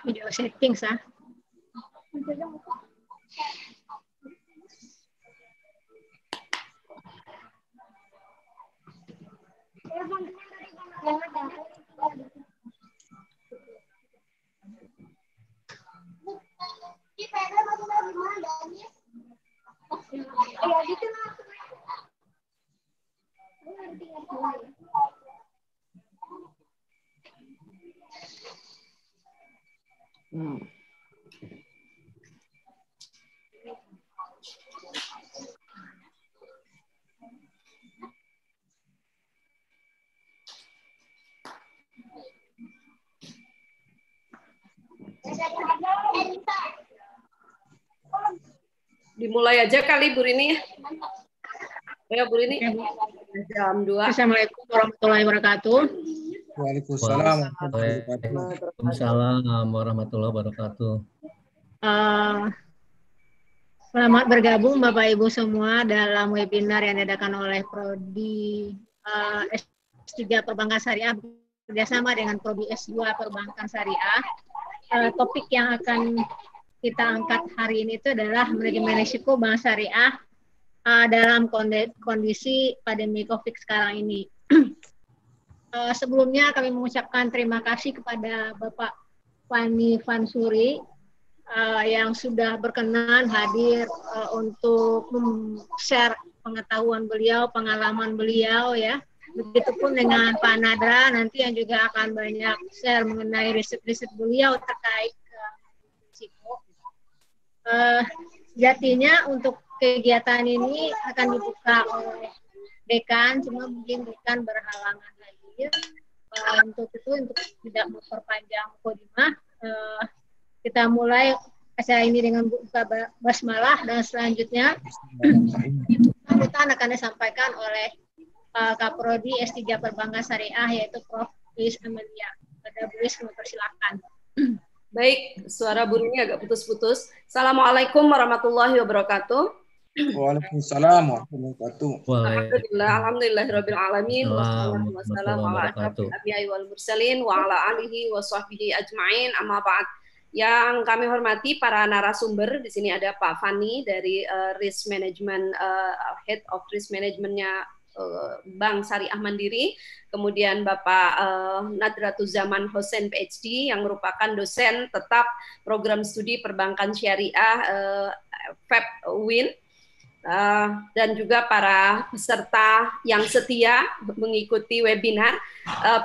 Video settings ah. Dimulai aja kali Bu Rini. Ya Bu Rini. Jam 2. Assalamualaikum warahmatullahi wabarakatuh. Waalaikumsalam. Waalaikumsalam warahmatullahi wabarakatuh. Selamat bergabung Bapak Ibu semua dalam webinar yang diadakan oleh Prodi S3 Perbankan Syariah bekerjasama dengan Prodi S2 Perbankan Syariah. Topik yang akan kita angkat hari ini itu adalah manajemen risiko bank syariah dalam kondisi pandemi COVID sekarang ini. Sebelumnya kami mengucapkan terima kasih kepada Bapak Fani Vansuri yang sudah berkenan hadir untuk share pengetahuan beliau, pengalaman beliau ya. Begitupun dengan Pak Nadra nanti yang juga akan banyak share mengenai riset-riset beliau terkait risiko. Sejatinya untuk kegiatan ini akan dibuka oleh dekan, cuma mungkin dekan berhalangan hadir. Untuk tidak memperpanjang mukadimah, kita mulai acara ini dengan buka basmalah dan selanjutnya sambutan akan disampaikan oleh Kaprodi S3 Perbankan Syariah yaitu Prof. Luis Amelia. Pada Luis, kami persilakan. Baik, suara Bu Rini agak putus-putus. Assalamualaikum warahmatullahi wabarakatuh. Waalaikumsalam warahmatullahi wabarakatuh. Alhamdulillahirabbil alamin. Wassalatu wassalamu ala asyrofil anbiya'i wal mursalin wa ala alihi wa sahbihi ajmain. Amma ba'd. Yang kami hormati para narasumber, di sini ada Pak Fani dari Risk Management, Head of Risk Managementnya Bank Syariah Mandiri, kemudian Bapak Nadratuzzaman Hussein PhD yang merupakan dosen tetap program studi perbankan syariah FEB UIN, dan juga para peserta yang setia mengikuti webinar.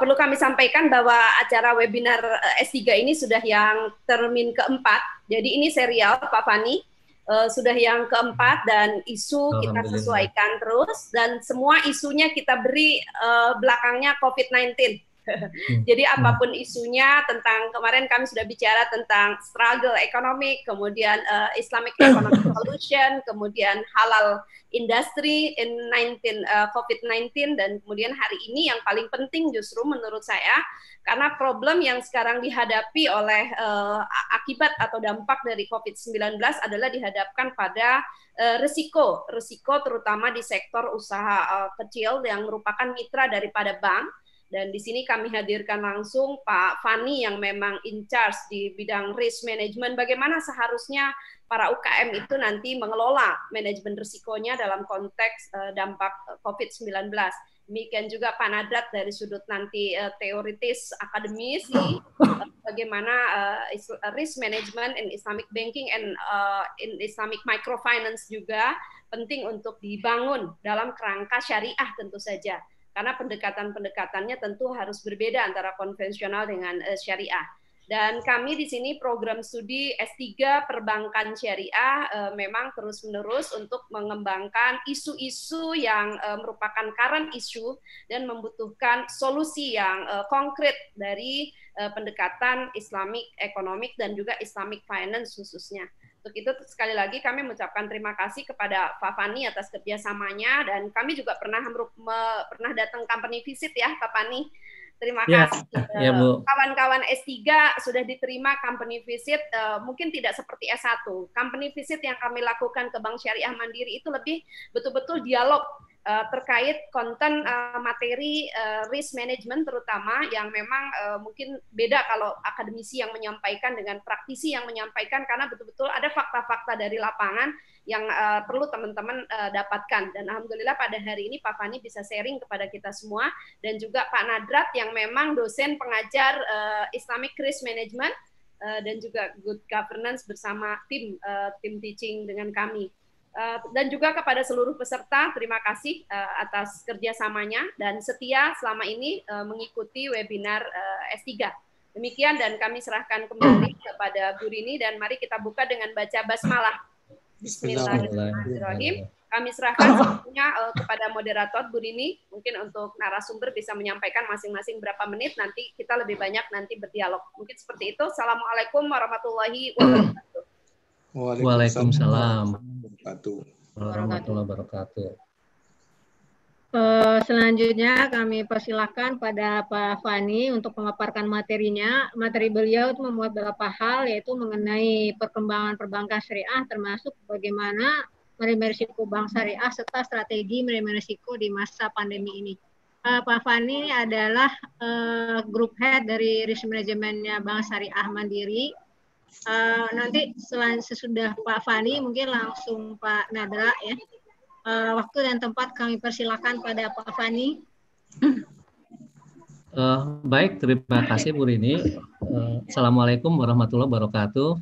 Perlu kami sampaikan bahwa acara webinar S3 ini sudah yang termin keempat, jadi ini serial Pak Fani. Sudah yang keempat dan isu kita sesuaikan terus dan semua isunya kita beri belakangnya COVID-19. Jadi apapun isunya, tentang kemarin kami sudah bicara tentang struggle ekonomi, kemudian Islamic Economic Solution, kemudian halal industry in COVID-19, dan kemudian hari ini yang paling penting justru menurut saya karena problem yang sekarang dihadapi oleh akibat atau dampak dari COVID-19 adalah dihadapkan pada risiko terutama di sektor usaha kecil yang merupakan mitra daripada bank. Dan di sini kami hadirkan langsung Pak Fani yang memang in charge di bidang risk management, bagaimana seharusnya para UKM itu nanti mengelola manajemen risikonya dalam konteks dampak COVID-19. Demikian juga Pak Nadrat dari sudut nanti teoritis akademis, bagaimana risk management in Islamic banking and in Islamic microfinance juga penting untuk dibangun dalam kerangka syariah tentu saja. Karena pendekatan-pendekatannya tentu harus berbeda antara konvensional dengan syariah. Dan kami di sini program studi S3 Perbankan Syariah memang terus-menerus untuk mengembangkan isu-isu yang merupakan current issue dan membutuhkan solusi yang konkret dari pendekatan Islamic Economic dan juga Islamic Finance khususnya. Untuk itu sekali lagi kami mengucapkan terima kasih kepada Pak Fani atas kerjasamanya, dan kami juga pernah datang company visit ya Pak Fani. Terima kasih. Ya, kawan-kawan S3 sudah diterima company visit, mungkin tidak seperti S1. Company visit yang kami lakukan ke Bank Syariah Mandiri itu lebih betul-betul dialog terkait konten materi risk management terutama yang memang mungkin beda kalau akademisi yang menyampaikan dengan praktisi yang menyampaikan, karena betul-betul ada fakta-fakta dari lapangan yang perlu teman-teman dapatkan. Dan alhamdulillah pada hari ini Pak Fani bisa sharing kepada kita semua, dan juga Pak Nadrat yang memang dosen pengajar Islamic Risk Management dan juga Good Governance bersama tim teaching dengan kami. Dan juga kepada seluruh peserta, terima kasih atas kerjasamanya dan setia selama ini mengikuti webinar S3. Demikian, dan kami serahkan kembali kepada Bu Rini, dan mari kita buka dengan baca basmalah. Bismillahirrahmanirrahim. Kami serahkan semuanya kepada moderator Bu Rini, mungkin untuk narasumber bisa menyampaikan masing-masing berapa menit, nanti kita lebih banyak nanti berdialog. Mungkin seperti itu. Assalamualaikum warahmatullahi wabarakatuh. Waalaikumsalam warahmatullahi wabarakatuh. Selanjutnya kami persilahkan pada Pak Fani untuk memaparkan materinya. Materi beliau itu memuat beberapa hal, yaitu mengenai perkembangan perbankan syariah, termasuk bagaimana menerima risiko bank syariah serta strategi menerima risiko di masa pandemi ini. Pak Fani adalah group head dari risk manajemennya Bank Syariah Mandiri. Nanti sesudah Pak Fani mungkin langsung Pak Nadra ya. Waktu dan tempat kami persilakan pada Pak Fani. Baik, terima kasih Bu Rini. Assalamualaikum warahmatullahi wabarakatuh.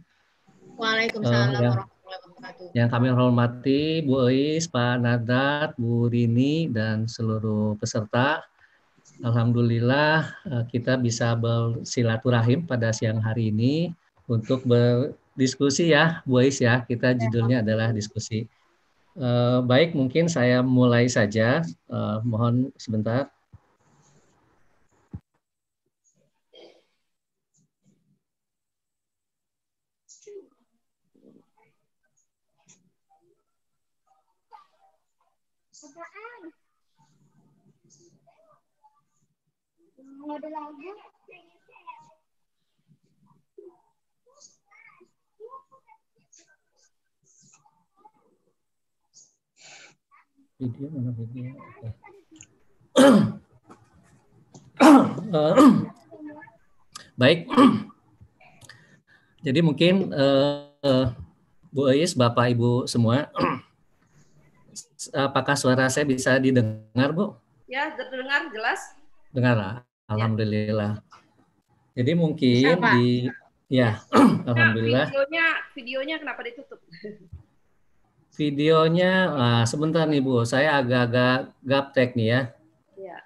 Waalaikumsalam warahmatullahi wabarakatuh. Yang kami hormati Bu Ois, Pak Nadrat, Bu Rini, dan seluruh peserta. Alhamdulillah kita bisa bersilaturahim pada siang hari ini untuk berdiskusi ya, Bu Ois ya. Kita judulnya adalah diskusi. Baik, mungkin saya mulai saja. Mohon sebentar. Video mana video? Baik. Jadi mungkin Bu Ois, Bapak Ibu semua, apakah suara saya bisa didengar, Bu? Ya, terdengar jelas. Dengar, alhamdulillah. Jadi mungkin alhamdulillah. Videonya kenapa ditutup? Videonya, sebentar nih Bu, saya agak-agak gaptek nih ya. Ya.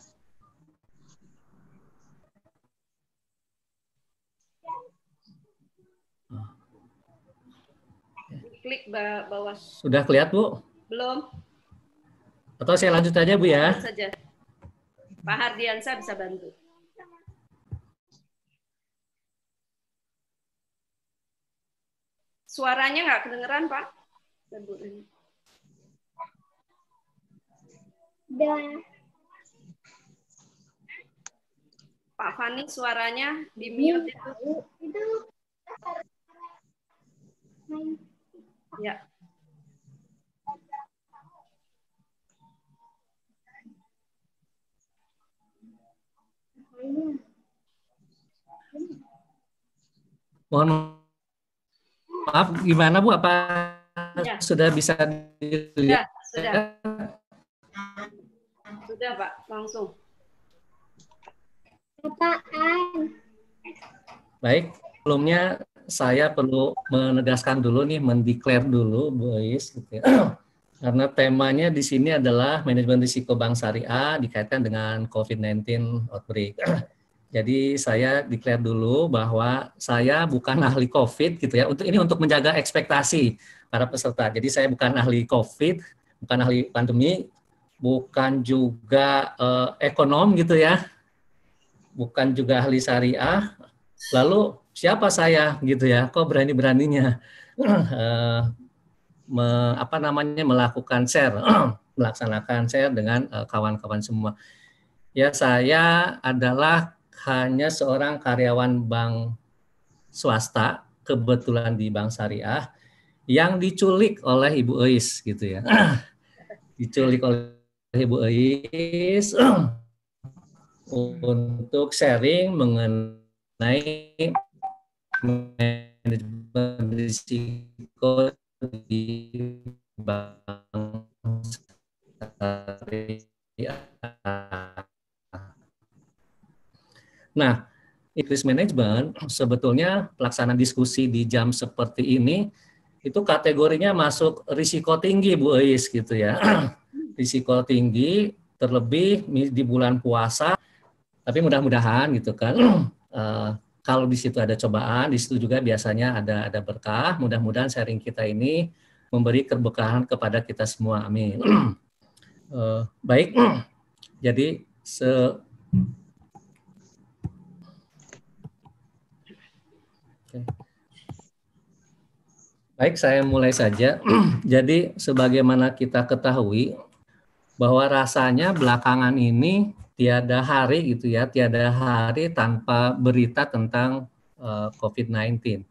Klik bawah. Sudah kelihatan Bu? Belum. Atau saya lanjut aja Bu ya? Lanjut saja. Pak Hardiansyah bisa bantu. Suaranya nggak kedengeran Pak? Pak Fani suaranya di mute itu. Ya. Mohon maaf, gimana Bu? Apa ya, sudah bisa dilihat? Sudah Pak, langsung. Baik, sebelumnya saya perlu menegaskan dulu nih, mendeklar dulu Bu Ois, gitu ya. Karena temanya di sini adalah manajemen risiko bank syariah dikaitkan dengan COVID-19 outbreak. Jadi saya declare dulu bahwa saya bukan ahli COVID gitu ya. Ini untuk menjaga ekspektasi para peserta. Jadi saya bukan ahli COVID, bukan ahli pandemi, bukan juga ekonom gitu ya. Bukan juga ahli syariah. Lalu siapa saya gitu ya? Kok berani-beraninya melakukan share, melaksanakan share dengan kawan-kawan semua. Ya, saya adalah hanya seorang karyawan bank swasta, kebetulan di Bank Syariah, yang diculik oleh Ibu Ois gitu ya. Diculik oleh Ibu Eis untuk sharing mengenai manajemen risiko di Bank Syariah. Nah, risk management sebetulnya pelaksanaan diskusi di jam seperti ini itu kategorinya masuk risiko tinggi, Bu Eis, gitu ya. Risiko tinggi, terlebih di bulan puasa. Tapi mudah-mudahan gitu kan, kalau di situ ada cobaan, di situ juga biasanya ada berkah. Mudah-mudahan sharing kita ini memberi keberkahan kepada kita semua. Amin. Baik, jadi baik, saya mulai saja. Jadi sebagaimana kita ketahui bahwa rasanya belakangan ini tiada hari gitu ya, tiada hari tanpa berita tentang COVID-19.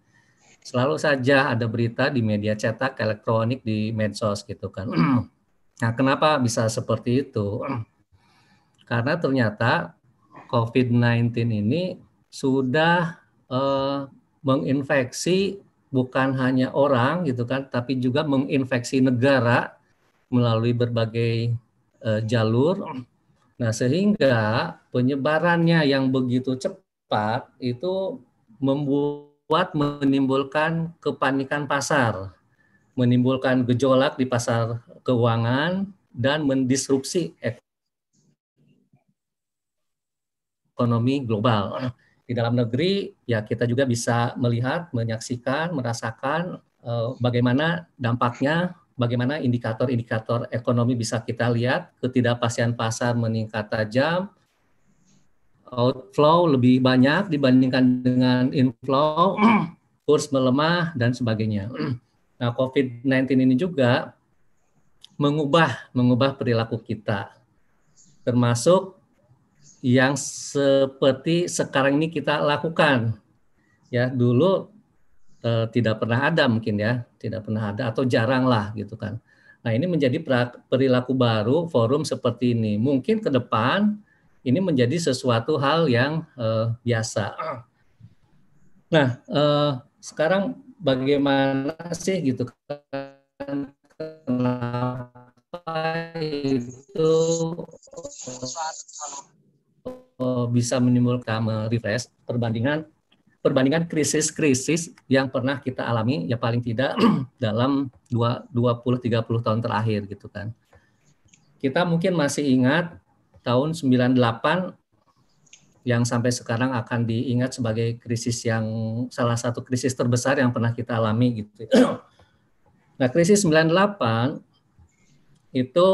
Selalu saja ada berita di media cetak, elektronik, di medsos gitu kan. Nah, kenapa bisa seperti itu? Karena ternyata COVID-19 ini sudah menginfeksi bukan hanya orang gitu kan, tapi juga menginfeksi negara melalui berbagai jalur. Nah, sehingga penyebarannya yang begitu cepat itu menimbulkan kepanikan pasar, menimbulkan gejolak di pasar keuangan, dan mendisrupsi ekonomi global. Di dalam negeri, ya kita juga bisa melihat, menyaksikan, merasakan bagaimana dampaknya, bagaimana indikator-indikator ekonomi bisa kita lihat, ketidakpastian pasar meningkat tajam, outflow lebih banyak dibandingkan dengan inflow, kurs melemah, dan sebagainya. Nah, COVID-19 ini juga mengubah perilaku kita, termasuk yang seperti sekarang ini kita lakukan. Ya, dulu tidak pernah ada mungkin ya, tidak pernah ada atau jarang lah gitu kan. Nah, ini menjadi perilaku baru forum seperti ini. Mungkin ke depan ini menjadi sesuatu hal yang biasa. Nah, sekarang bagaimana sih gitu kan, kenapa itu bisa menimbulkan refresh perbandingan krisis-krisis yang pernah kita alami, ya paling tidak dalam 20-30 tahun terakhir gitu kan. Kita mungkin masih ingat tahun 98 yang sampai sekarang akan diingat sebagai krisis yang salah satu krisis terbesar yang pernah kita alami gitu. Nah, krisis 98 itu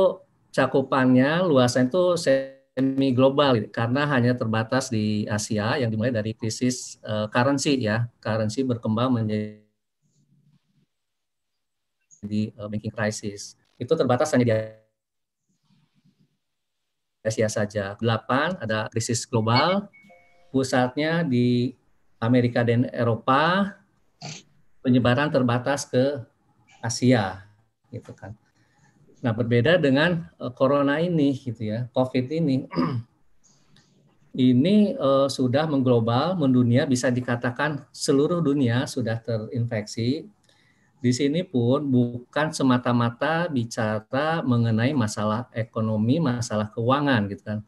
cakupannya luasan itu semi global karena hanya terbatas di Asia, yang dimulai dari krisis currency ya, currency berkembang menjadi banking crisis. Itu terbatas hanya di Asia saja. 8 ada krisis global, pusatnya di Amerika dan Eropa, penyebaran terbatas ke Asia gitu kan. Nah, berbeda dengan corona ini gitu ya, COVID ini. Ini sudah mengglobal, mendunia, bisa dikatakan seluruh dunia sudah terinfeksi. Di sini pun bukan semata-mata bicara mengenai masalah ekonomi, masalah keuangan gitu kan.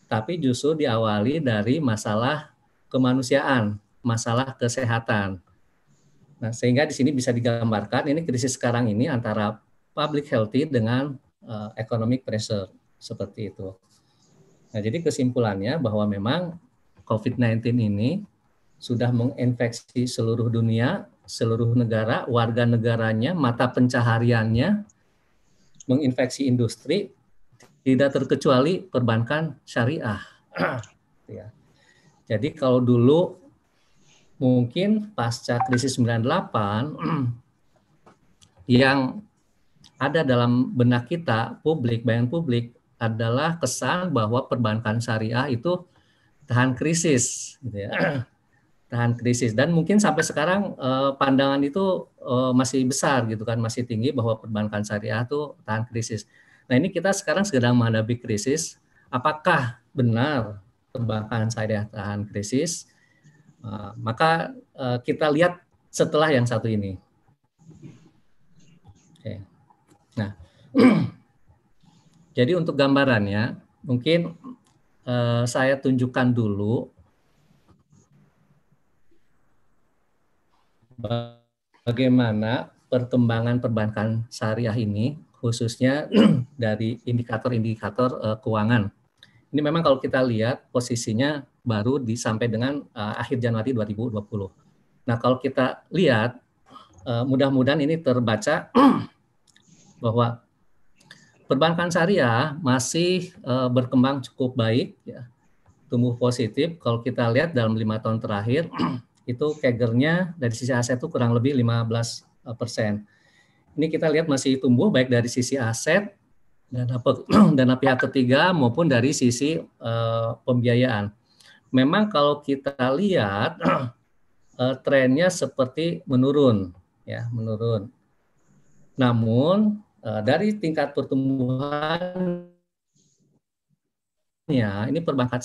Tapi justru diawali dari masalah kemanusiaan, masalah kesehatan. Nah, sehingga di sini bisa digambarkan ini krisis sekarang ini antara public healthy dengan economic pressure seperti itu. Nah, jadi kesimpulannya bahwa memang COVID-19 ini sudah menginfeksi seluruh dunia, seluruh negara, warga negaranya, mata pencahariannya, menginfeksi industri, tidak terkecuali perbankan syariah. Ya. Jadi kalau dulu mungkin pasca krisis 98 yang ada dalam benak kita, bayangan publik adalah kesan bahwa perbankan syariah itu tahan krisis, gitu ya. Tahan krisis, dan mungkin sampai sekarang pandangan itu masih besar gitu kan, masih tinggi bahwa perbankan syariah itu tahan krisis. Nah, ini kita sekarang sedang menghadapi krisis. Apakah benar perbankan syariah tahan krisis? Maka kita lihat setelah yang satu ini. Oke. Nah, jadi untuk gambarannya, mungkin saya tunjukkan dulu bagaimana perkembangan perbankan syariah ini, khususnya dari indikator-indikator keuangan. Ini memang kalau kita lihat posisinya baru sampai dengan akhir Januari 2020. Nah, kalau kita lihat, mudah-mudahan ini terbaca bahwa perbankan syariah masih berkembang cukup baik, ya, tumbuh positif. Kalau kita lihat dalam 5 tahun terakhir, itu CAGR-nya dari sisi aset itu kurang lebih 15%. Ini kita lihat masih tumbuh baik dari sisi aset, dana pihak ketiga maupun dari sisi pembiayaan. Memang kalau kita lihat trennya seperti menurun, ya, menurun. Namun dari tingkat pertumbuhan ini perbankan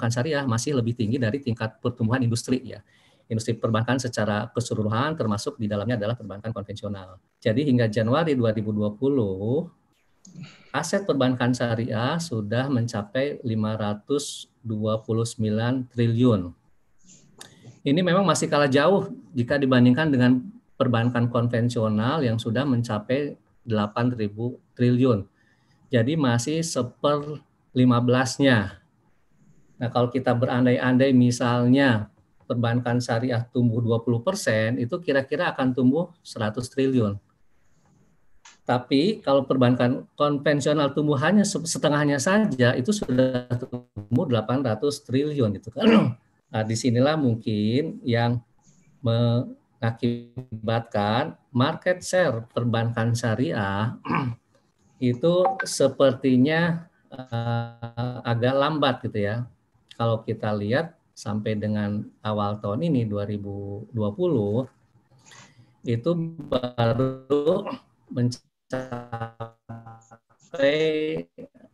syariah masih lebih tinggi dari tingkat pertumbuhan industri, ya. Industri perbankan secara keseluruhan termasuk di dalamnya adalah perbankan konvensional. Jadi hingga Januari 2020 aset perbankan syariah sudah mencapai 529 triliun. Ini memang masih kalah jauh jika dibandingkan dengan perbankan konvensional yang sudah mencapai 8.000 triliun. Jadi masih 1/15-nya. Nah, kalau kita berandai-andai misalnya perbankan syariah tumbuh 20%, itu kira-kira akan tumbuh 100 triliun. Tapi kalau perbankan konvensional tumbuh hanya setengahnya saja, itu sudah tumbuh 800 triliun gitu kan. Nah, disinilah mungkin yang mengakibatkan market share perbankan syariah itu sepertinya agak lambat gitu ya. Kalau kita lihat sampai dengan awal tahun ini 2020 itu baru mencapai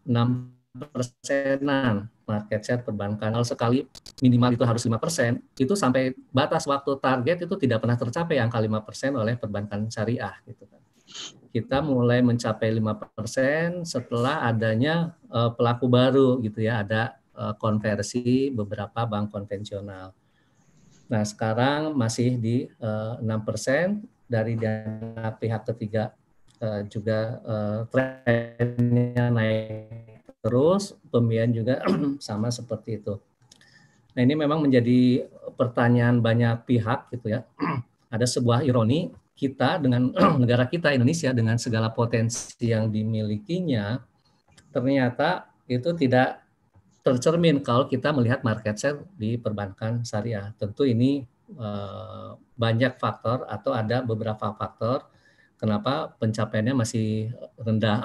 6%-an market share perbankan. Kalau sekali minimal itu harus 5%, itu sampai batas waktu target itu tidak pernah tercapai angka 5% oleh perbankan syariah gitu kan. Kita mulai mencapai 5% setelah adanya pelaku baru gitu ya, ada konversi beberapa bank konvensional. Nah, sekarang masih di 6% dari dana pihak ketiga, juga trennya naik terus, pembiayaan juga sama seperti itu. Nah, ini memang menjadi pertanyaan banyak pihak gitu ya. Ada sebuah ironi, kita dengan negara kita Indonesia dengan segala potensi yang dimilikinya, ternyata itu tidak tercermin kalau kita melihat market share di perbankan syariah. Tentu ini banyak faktor atau ada beberapa faktor kenapa pencapaiannya masih rendah,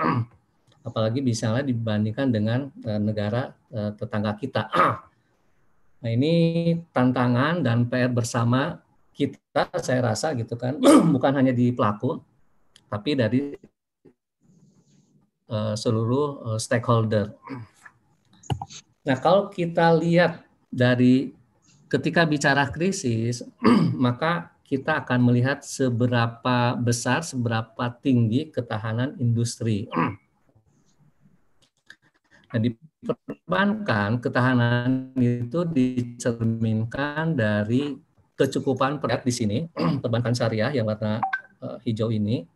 apalagi misalnya dibandingkan dengan negara tetangga kita. Nah, ini tantangan dan PR bersama kita, saya rasa gitu kan, bukan hanya di pelaku, tapi dari seluruh stakeholder. Nah, kalau kita lihat dari ketika bicara krisis, maka kita akan melihat seberapa besar, seberapa tinggi ketahanan industri. Nah, di perbankan, ketahanan itu dicerminkan dari kecukupan di sini, perbankan syariah yang warna hijau ini,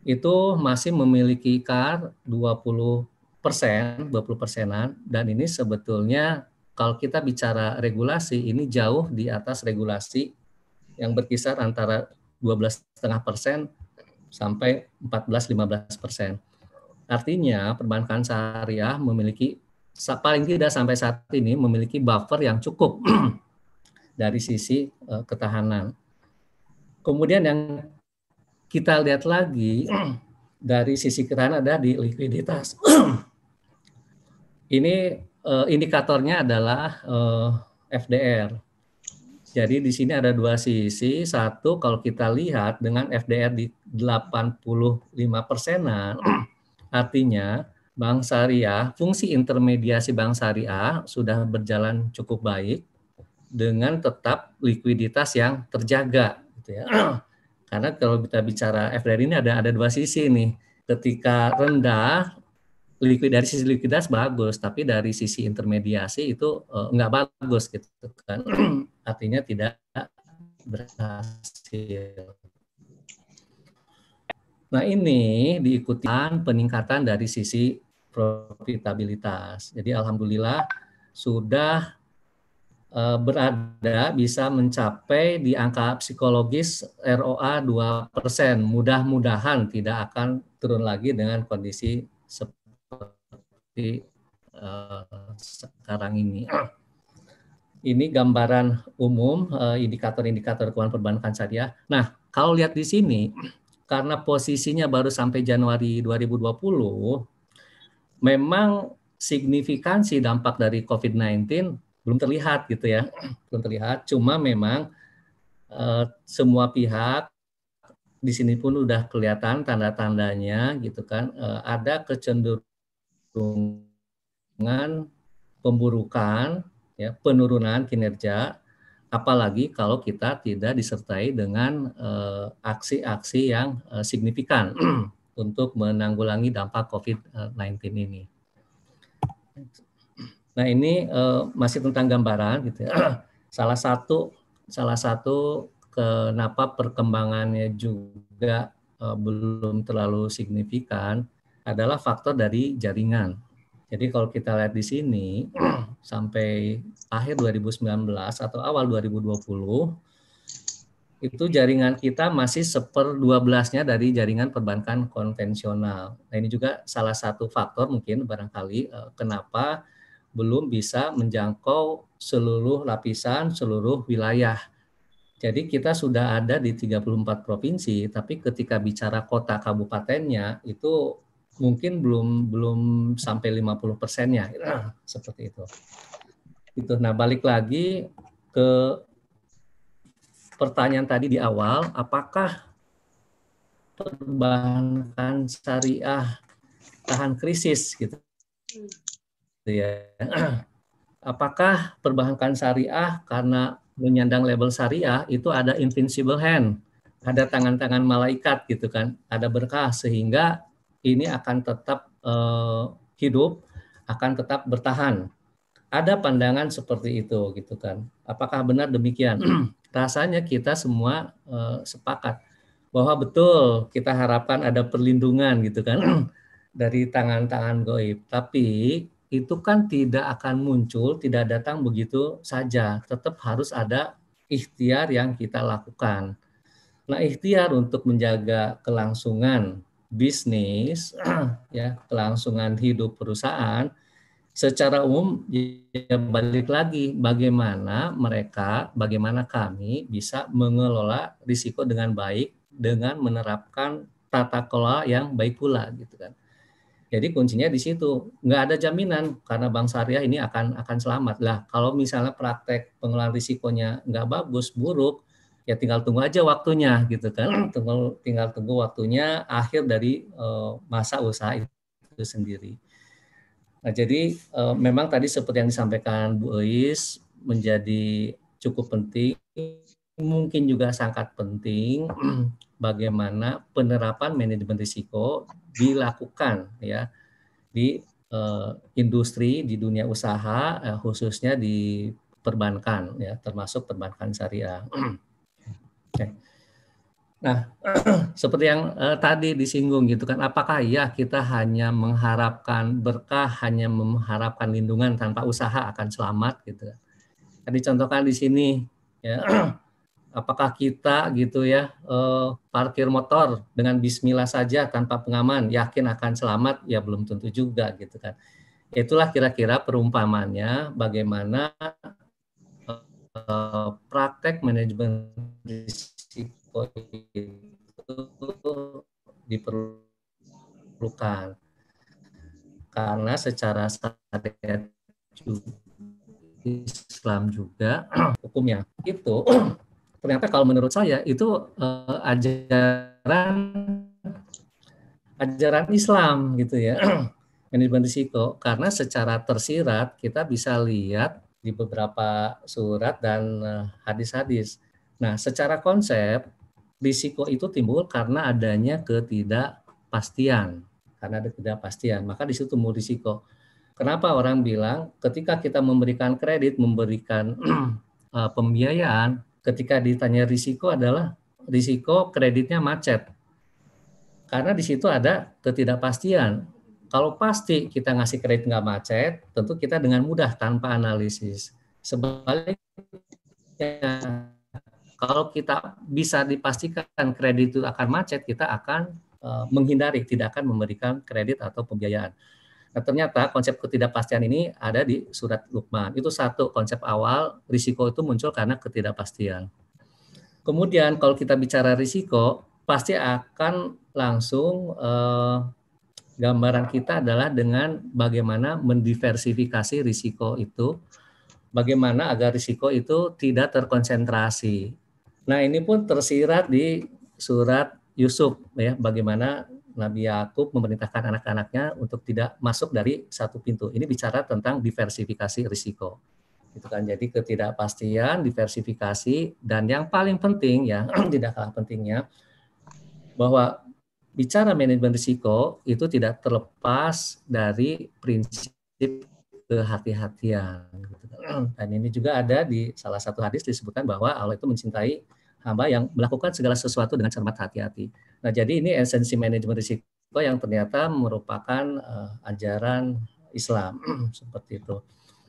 itu masih memiliki CAR 20%-an, dan ini sebetulnya kalau kita bicara regulasi, ini jauh di atas regulasi yang berkisar antara 12,5% sampai 14-15%. Artinya perbankan syariah memiliki paling tidak sampai saat ini memiliki buffer yang cukup dari sisi ketahanan. Kemudian yang kita lihat lagi dari sisi ketahanan ada di likuiditas. Ini indikatornya adalah FDR. Jadi di sini ada dua sisi. Satu, kalau kita lihat dengan FDR di 85%-an, Artinya bank syariah, fungsi intermediasi bank syariah sudah berjalan cukup baik dengan tetap likuiditas yang terjaga, gitu ya. Karena kalau kita bicara FDR ini ada dua sisi nih. Ketika rendah, dari sisi likuiditas bagus, tapi dari sisi intermediasi itu enggak bagus, gitu kan. Artinya tidak berhasil. Nah, ini diikuti peningkatan dari sisi profitabilitas. Jadi alhamdulillah sudah berada bisa mencapai di angka psikologis ROA 2%. Mudah-mudahan tidak akan turun lagi dengan kondisi seperti sekarang ini. Ini gambaran umum indikator-indikator keuangan perbankan syariah. Nah, kalau lihat di sini, karena posisinya baru sampai Januari 2020, memang signifikansi dampak dari COVID-19 belum terlihat gitu ya, belum terlihat. Cuma memang semua pihak di sini pun udah kelihatan tanda-tandanya gitu kan, ada kecenderungan pemburukan, ya, penurunan kinerja. Apalagi kalau kita tidak disertai dengan aksi-aksi yang signifikan untuk menanggulangi dampak COVID-19 ini. Nah, ini masih tentang gambaran gitu ya. Salah satu kenapa perkembangannya juga belum terlalu signifikan adalah faktor dari jaringan. Jadi kalau kita lihat di sini sampai akhir 2019 atau awal 2020 itu jaringan kita masih 1/12-nya dari jaringan perbankan konvensional. Nah, ini juga salah satu faktor mungkin barangkali kenapa belum bisa menjangkau seluruh lapisan, seluruh wilayah. Jadi kita sudah ada di 34 provinsi, tapi ketika bicara kota kabupatennya itu mungkin belum sampai 50%-nya, seperti itu. Nah, balik lagi ke pertanyaan tadi di awal, apakah perbankan syariah tahan krisis gitu ya? Apakah perbankan syariah karena menyandang label syariah itu ada invincible hand, ada tangan-tangan malaikat gitu kan, ada berkah sehingga ini akan tetap hidup, akan tetap bertahan. Ada pandangan seperti itu gitu kan. Apakah benar demikian? Rasanya kita semua sepakat bahwa betul kita harapkan ada perlindungan gitu kan dari tangan-tangan gaib. Tapi itu kan tidak akan muncul, tidak datang begitu saja. Tetap harus ada ikhtiar yang kita lakukan. Nah, ikhtiar untuk menjaga kelangsungan bisnis, ya, kelangsungan hidup perusahaan, secara umum ya balik lagi bagaimana kami bisa mengelola risiko dengan baik dengan menerapkan tata kelola yang baik pula gitu kan. Jadi kuncinya di situ, nggak ada jaminan karena bank syariah ini akan selamat lah. Kalau misalnya praktek pengelolaan risikonya nggak bagus, buruk, ya tinggal tunggu aja waktunya gitu kan. Tinggal tunggu waktunya akhir dari masa usaha itu sendiri. Nah, jadi memang tadi seperti yang disampaikan Bu Eis menjadi cukup penting, mungkin juga sangat penting bagaimana penerapan manajemen risiko dilakukan ya di industri, di dunia usaha, khususnya di perbankan ya, termasuk perbankan syariah. Okay. Nah, seperti yang tadi disinggung gitu kan, apakah ya kita hanya mengharapkan berkah, hanya mengharapkan lindungan tanpa usaha akan selamat gitu. Kan dicontohkan di sini ya. Apakah kita gitu ya parkir motor dengan bismillah saja tanpa pengaman yakin akan selamat? Ya belum tentu juga gitu kan. Itulah kira-kira perumpamannya bagaimana praktek manajemen risiko itu diperlukan karena secara syariat Islam juga hukumnya itu ternyata kalau menurut saya itu ajaran ajaran Islam gitu ya. Manajemen risiko, karena secara tersirat kita bisa lihat di beberapa surat dan hadis-hadis. Nah, secara konsep risiko itu timbul karena adanya ketidakpastian. Karena ada ketidakpastian, maka di situ timbul risiko. Kenapa orang bilang ketika kita memberikan kredit, memberikan pembiayaan, ketika ditanya risiko adalah risiko kreditnya macet. Karena di situ ada ketidakpastian. Kalau pasti kita ngasih kredit nggak macet, tentu kita dengan mudah tanpa analisis. Sebaliknya, kalau kita bisa dipastikan kredit itu akan macet, kita akan menghindari, tidak akan memberikan kredit atau pembiayaan. Nah, ternyata konsep ketidakpastian ini ada di surat Luqman. Itu satu konsep awal, risiko itu muncul karena ketidakpastian. Kemudian kalau kita bicara risiko, pasti akan langsung gambaran kita adalah dengan bagaimana mendiversifikasi risiko itu, bagaimana agar risiko itu tidak terkonsentrasi. Nah, ini pun tersirat di surat Yusuf ya, bagaimana Nabi Yakub memerintahkan anak-anaknya untuk tidak masuk dari satu pintu. Ini bicara tentang diversifikasi risiko. Itu kan, jadi ketidakpastian, diversifikasi, dan yang paling penting ya, tidak kalah pentingnya, bahwa bicara manajemen risiko itu tidak terlepas dari prinsip kehati-hatian. Dan ini juga ada di salah satu hadis disebutkan bahwa Allah itu mencintai hamba yang melakukan segala sesuatu dengan cermat hati-hati. Nah, jadi ini esensi manajemen risiko yang ternyata merupakan ajaran Islam seperti itu.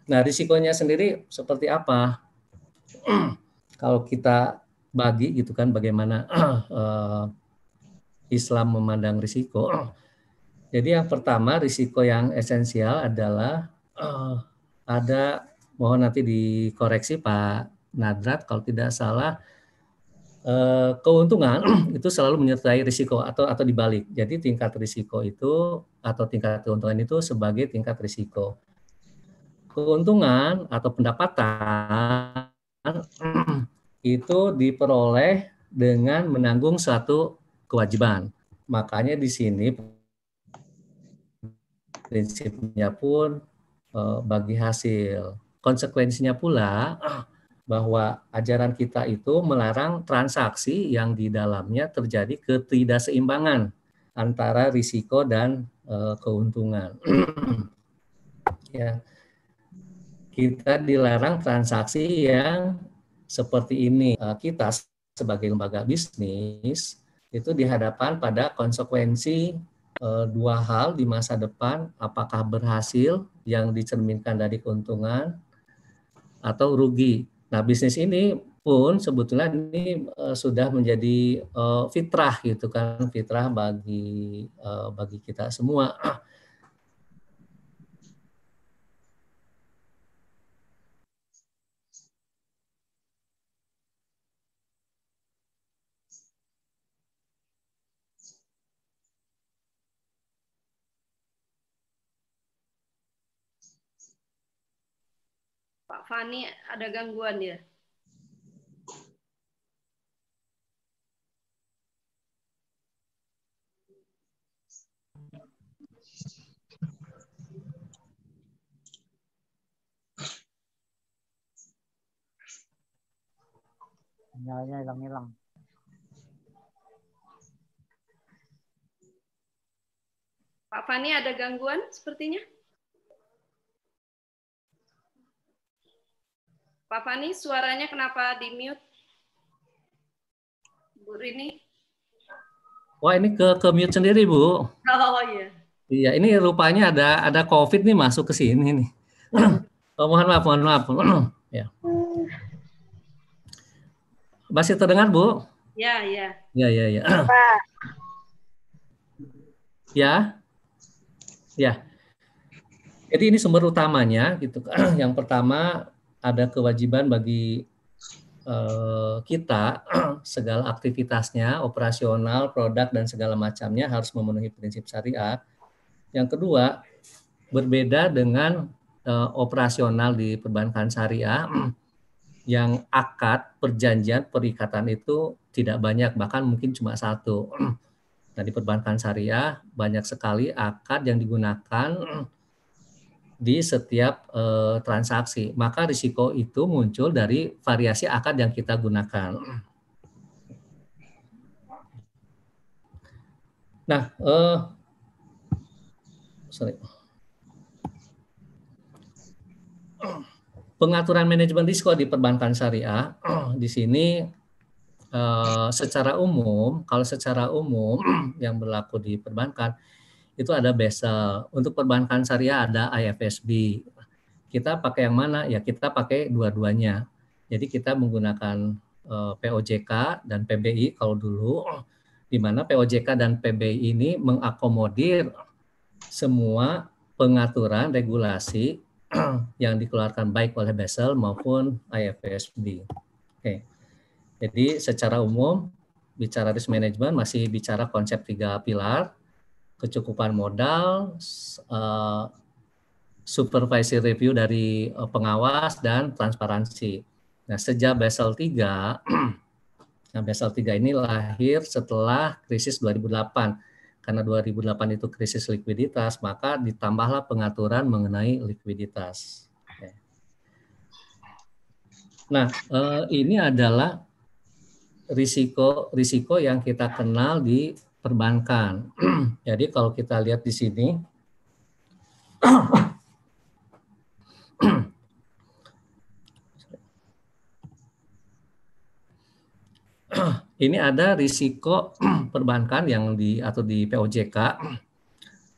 Nah, risikonya sendiri seperti apa? Kalau kita bagi gitu kan, bagaimana Islam memandang risiko. Jadi yang pertama, risiko yang esensial adalah ada, mohon nanti dikoreksi Pak Nadrat kalau tidak salah, keuntungan itu selalu menyertai risiko atau dibalik. Jadi tingkat risiko itu atau tingkat keuntungan itu sebagai tingkat risiko. Keuntungan atau pendapatan itu diperoleh dengan menanggung suatu kewajiban. Makanya di sini prinsipnya pun bagi hasil. Konsekuensinya pula bahwa ajaran kita itu melarang transaksi yang di dalamnya terjadi ketidakseimbangan antara risiko dan keuntungan. Ya. Kita dilarang transaksi yang seperti ini. Kita sebagai lembaga bisnis itu dihadapkan pada konsekuensi dua hal di masa depan, apakah berhasil yang dicerminkan dari keuntungan atau rugi. Nah, bisnis ini pun sebetulnya ini sudah menjadi fitrah gitu kan, fitrah bagi kita semua. Pak Fani ada gangguan ya? Sinyalnya hilang-hilang. Pak Fani ada gangguan sepertinya? Pak Fani, suaranya kenapa di-mute? Bu Rini? Wah, ini ke mute sendiri, Bu. Oh iya. Iya, ini rupanya ada COVID nih masuk ke sini nih. Oh, mohon maaf. Ya. Masih terdengar, Bu? Ya. Ya. Ya. Jadi ini sumber utamanya gitu. Yang pertama, ada kewajiban bagi kita segala aktivitasnya, operasional, produk dan segala macamnya harus memenuhi prinsip syariat. Yang kedua, berbeda dengan operasional di perbankan syariah yang akad, perjanjian, perikatan itu tidak banyak, bahkan mungkin cuma satu. Nah, di perbankan syariah banyak sekali akad yang digunakan di setiap transaksi. Maka risiko itu muncul dari variasi akad yang kita gunakan. Nah, pengaturan manajemen risiko di perbankan syariah di sini secara umum, kalau secara umum yang berlaku di perbankan itu ada Basel. Untuk perbankan syariah ada IFSB. Kita pakai yang mana? Ya kita pakai dua-duanya. Jadi kita menggunakan POJK dan PBI kalau dulu, di mana POJK dan PBI ini mengakomodir semua pengaturan regulasi yang dikeluarkan baik oleh Basel maupun IFSB. Oke. Jadi secara umum bicara risk management masih bicara konsep 3 pilar, kecukupan modal, supervisory review dari pengawas, dan transparansi. Nah, sejak Basel III, nah Basel III ini lahir setelah krisis 2008. Karena 2008 itu krisis likuiditas, maka ditambahlah pengaturan mengenai likuiditas. Nah, ini adalah risiko yang kita kenal di perbankan. Jadi kalau kita lihat di sini, ini ada risiko perbankan yang diatur di POJK.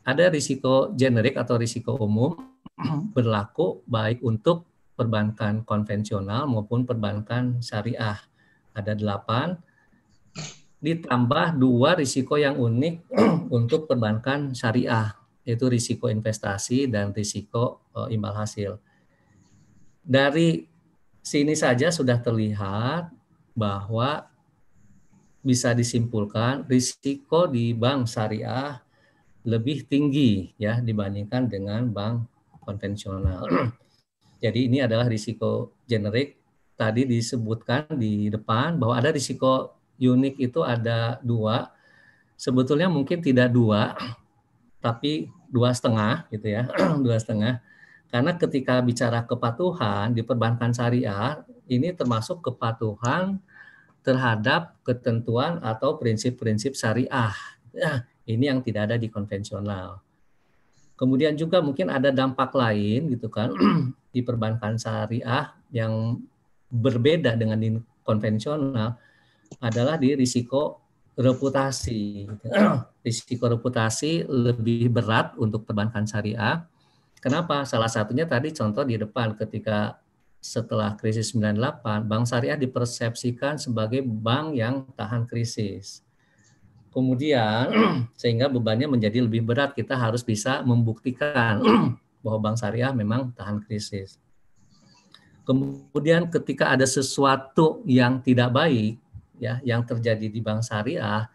Ada risiko generik atau risiko umum berlaku baik untuk perbankan konvensional maupun perbankan syariah. Ada 8, ditambah 2 risiko yang unik untuk perbankan syariah, yaitu risiko investasi dan risiko imbal hasil. Dari sini saja sudah terlihat bahwa bisa disimpulkan risiko di bank syariah lebih tinggi ya dibandingkan dengan bank konvensional. Jadi ini adalah risiko generik. Tadi disebutkan di depan bahwa ada risiko unik itu ada 2. Sebetulnya mungkin tidak 2, tapi 2,5 gitu ya, 2,5. Karena ketika bicara kepatuhan di perbankan syariah, ini termasuk kepatuhan terhadap ketentuan atau prinsip-prinsip syariah. Nah, ini yang tidak ada di konvensional. Kemudian juga mungkin ada dampak lain gitu kan di perbankan syariah yang berbeda dengan di konvensional adalah di risiko reputasi. Risiko reputasi lebih berat untuk perbankan syariah. Kenapa? Salah satunya tadi contoh di depan ketika setelah krisis 98, bank syariah dipersepsikan sebagai bank yang tahan krisis. Kemudian sehingga bebannya menjadi lebih berat, kita harus bisa membuktikan bahwa bank syariah memang tahan krisis. Kemudian ketika ada sesuatu yang tidak baik ya yang terjadi di bank syariah,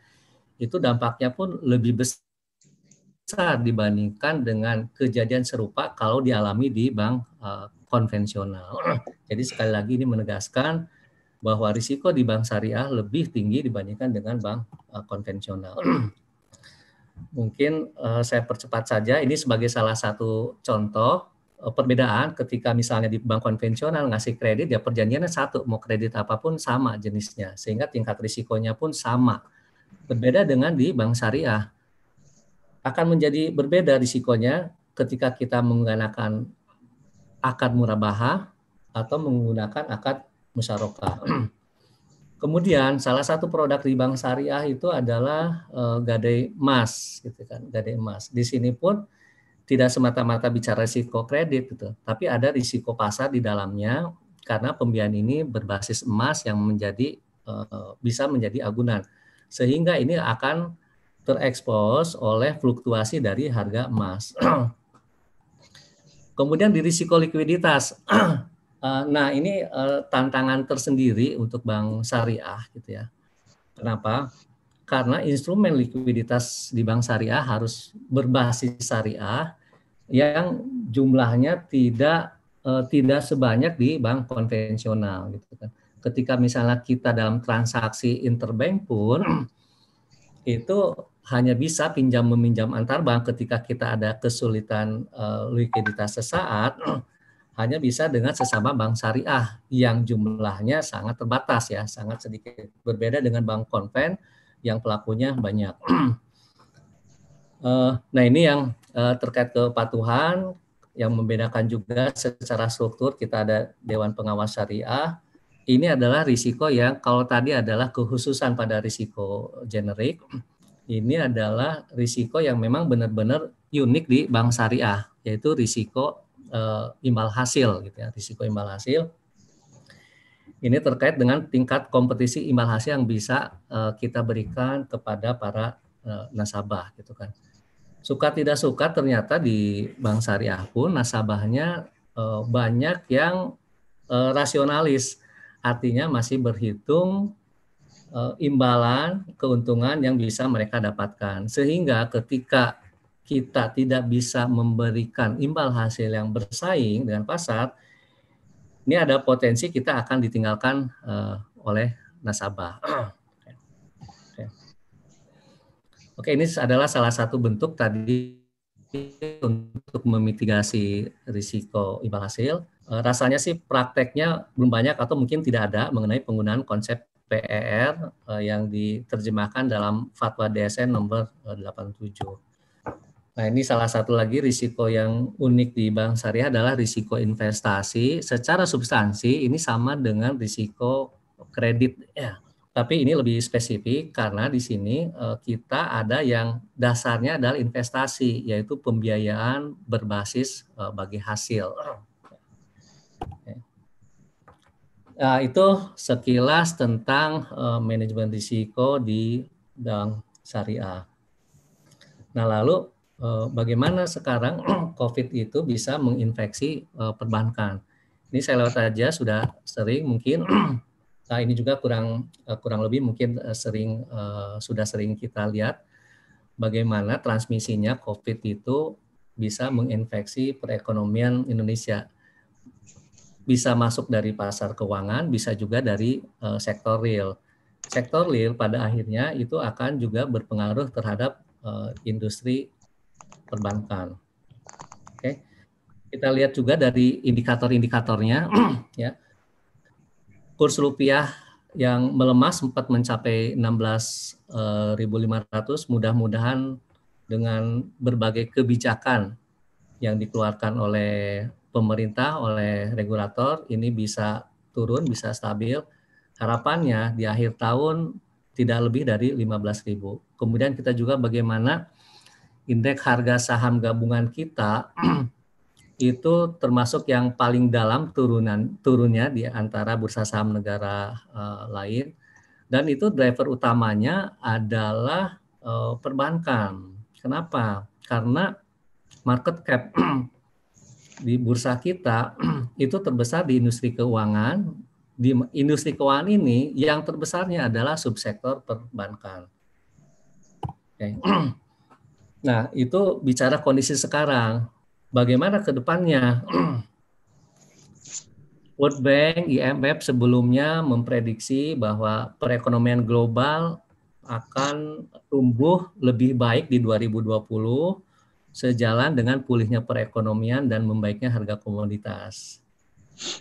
itu dampaknya pun lebih besar dibandingkan dengan kejadian serupa kalau dialami di bank konvensional. Jadi sekali lagi ini menegaskan bahwa risiko di bank syariah lebih tinggi dibandingkan dengan bank konvensional. Mungkin saya percepat saja, ini sebagai salah satu contoh perbedaan ketika misalnya di bank konvensional ngasih kredit, ya perjanjiannya satu, mau kredit apapun sama jenisnya, sehingga tingkat risikonya pun sama. Berbeda dengan di bank syariah. Akan menjadi berbeda risikonya ketika kita menggunakan akad murabahah atau menggunakan akad musyarakah. Kemudian salah satu produk di bank syariah itu adalah gadai emas, gitu kan, gadai emas. Di sini pun tidak semata-mata bicara risiko kredit, gitu, tapi ada risiko pasar di dalamnya karena pembiayaan ini berbasis emas yang menjadi bisa menjadi agunan, sehingga ini akan terekspos oleh fluktuasi dari harga emas. Kemudian di risiko likuiditas. Nah, ini tantangan tersendiri untuk bank syariah gitu ya. Kenapa? Karena instrumen likuiditas di bank syariah harus berbasis syariah yang jumlahnya tidak sebanyak di bank konvensional gitu kan. Ketika misalnya kita dalam transaksi interbank pun itu hanya bisa pinjam meminjam antar bank ketika kita ada kesulitan likuiditas sesaat, hanya bisa dengan sesama bank syariah yang jumlahnya sangat terbatas ya, sangat sedikit. Berbeda dengan bank konven yang pelakunya banyak. Nah ini yang terkait kepatuhan, yang membedakan juga secara struktur kita ada Dewan Pengawas Syariah. Ini adalah risiko yang kalau tadi adalah kekhususan pada risiko generik, ini adalah risiko yang memang benar-benar unik di bank syariah, yaitu risiko imbal hasil gitu ya, risiko imbal hasil. Ini terkait dengan tingkat kompetisi imbal hasil yang bisa kita berikan kepada para nasabah gitu kan. Suka tidak suka ternyata di bank syariah pun nasabahnya banyak yang rasionalis, artinya masih berhitung imbalan keuntungan yang bisa mereka dapatkan, sehingga ketika kita tidak bisa memberikan imbal hasil yang bersaing dengan pasar, ini ada potensi kita akan ditinggalkan oleh nasabah. Oke, ini adalah salah satu bentuk tadi untuk memitigasi risiko imbal hasil. Rasanya sih prakteknya belum banyak atau mungkin tidak ada mengenai penggunaan konsep PER yang diterjemahkan dalam Fatwa DSN nomor 87. Nah, ini salah satu lagi risiko yang unik di bank syariah adalah risiko investasi. Secara substansi ini sama dengan risiko kredit ya. Tapi ini lebih spesifik karena di sini kita ada yang dasarnya adalah investasi, yaitu pembiayaan berbasis bagi hasil. Nah, itu sekilas tentang manajemen risiko di bank syariah. Nah, lalu bagaimana sekarang COVID itu bisa menginfeksi perbankan? Ini saya lewat aja, sudah sering mungkin. Nah, ini juga kurang lebih mungkin sudah sering kita lihat bagaimana transmisinya COVID itu bisa menginfeksi perekonomian Indonesia. Bisa masuk dari pasar keuangan, bisa juga dari sektor real. Sektor real pada akhirnya itu akan juga berpengaruh terhadap industri perbankan. Oke. Kita lihat juga dari indikator-indikatornya ya. Kurs rupiah yang melemah sempat mencapai 16.500, mudah-mudahan dengan berbagai kebijakan yang dikeluarkan oleh pemerintah, oleh regulator, ini bisa turun, bisa stabil. Harapannya di akhir tahun tidak lebih dari 15.000. Kemudian kita juga bagaimana indeks harga saham gabungan kita itu termasuk yang paling dalam turunnya di antara bursa saham negara lain, dan itu driver utamanya adalah perbankan. Kenapa? Karena market cap di bursa kita itu terbesar di industri keuangan. Di industri keuangan ini yang terbesarnya adalah subsektor perbankan. Okay. Nah, itu bicara kondisi sekarang. Bagaimana ke depannya? World Bank, IMF sebelumnya memprediksi bahwa perekonomian global akan tumbuh lebih baik di 2020 sejalan dengan pulihnya perekonomian dan membaiknya harga komoditas.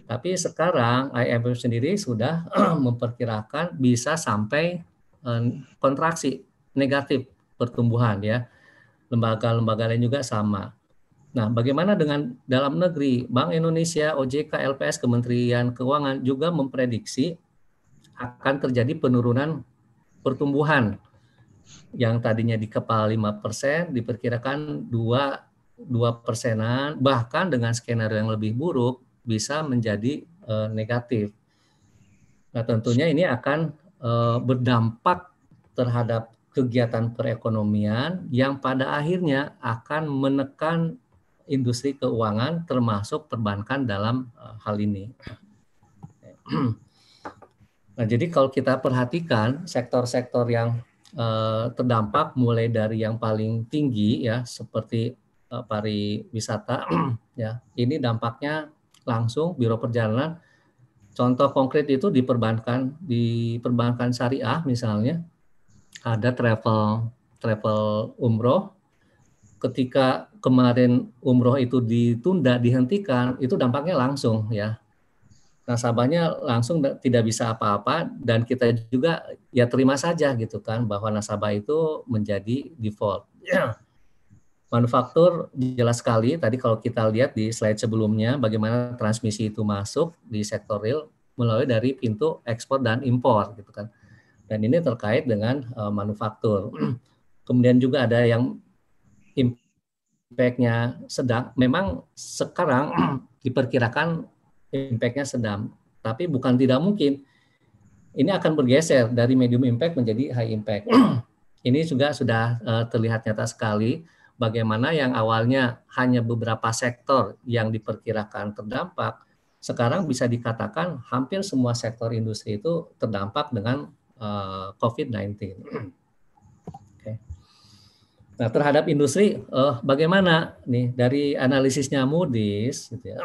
Tapi sekarang IMF sendiri sudah memperkirakan bisa sampai kontraksi negatif pertumbuhan ya. Lembaga-lembaga lain juga sama. Nah, bagaimana dengan dalam negeri? Bank Indonesia, OJK, LPS, Kementerian Keuangan juga memprediksi akan terjadi penurunan pertumbuhan yang tadinya di kepala 5%, diperkirakan 2%, bahkan dengan skenario yang lebih buruk bisa menjadi negatif. Nah, tentunya ini akan berdampak terhadap kegiatan perekonomian yang pada akhirnya akan menekan industri keuangan termasuk perbankan dalam hal ini. Nah, jadi kalau kita perhatikan sektor-sektor yang terdampak mulai dari yang paling tinggi ya seperti pariwisata ya, ini dampaknya langsung biro perjalanan. Contoh konkret itu di perbankan syariah misalnya ada travel travel umroh. Ketika kemarin umroh itu ditunda, dihentikan, itu dampaknya langsung ya. Nasabahnya langsung tidak bisa apa-apa, dan kita juga ya terima saja gitu kan bahwa nasabah itu menjadi default. Manufaktur jelas sekali tadi kalau kita lihat di slide sebelumnya bagaimana transmisi itu masuk di sektor real melalui dari pintu ekspor dan impor gitu kan. Dan ini terkait dengan manufaktur. Kemudian juga ada yang impact-nya sedang. Memang sekarang diperkirakan impact-nya sedang, tapi bukan tidak mungkin. Ini akan bergeser dari medium impact menjadi high impact. Ini juga sudah terlihat nyata sekali bagaimana yang awalnya hanya beberapa sektor yang diperkirakan terdampak, sekarang bisa dikatakan hampir semua sektor industri itu terdampak dengan COVID-19. Okay. Nah, terhadap industri, bagaimana nih dari analisisnya Moody's, gitu ya.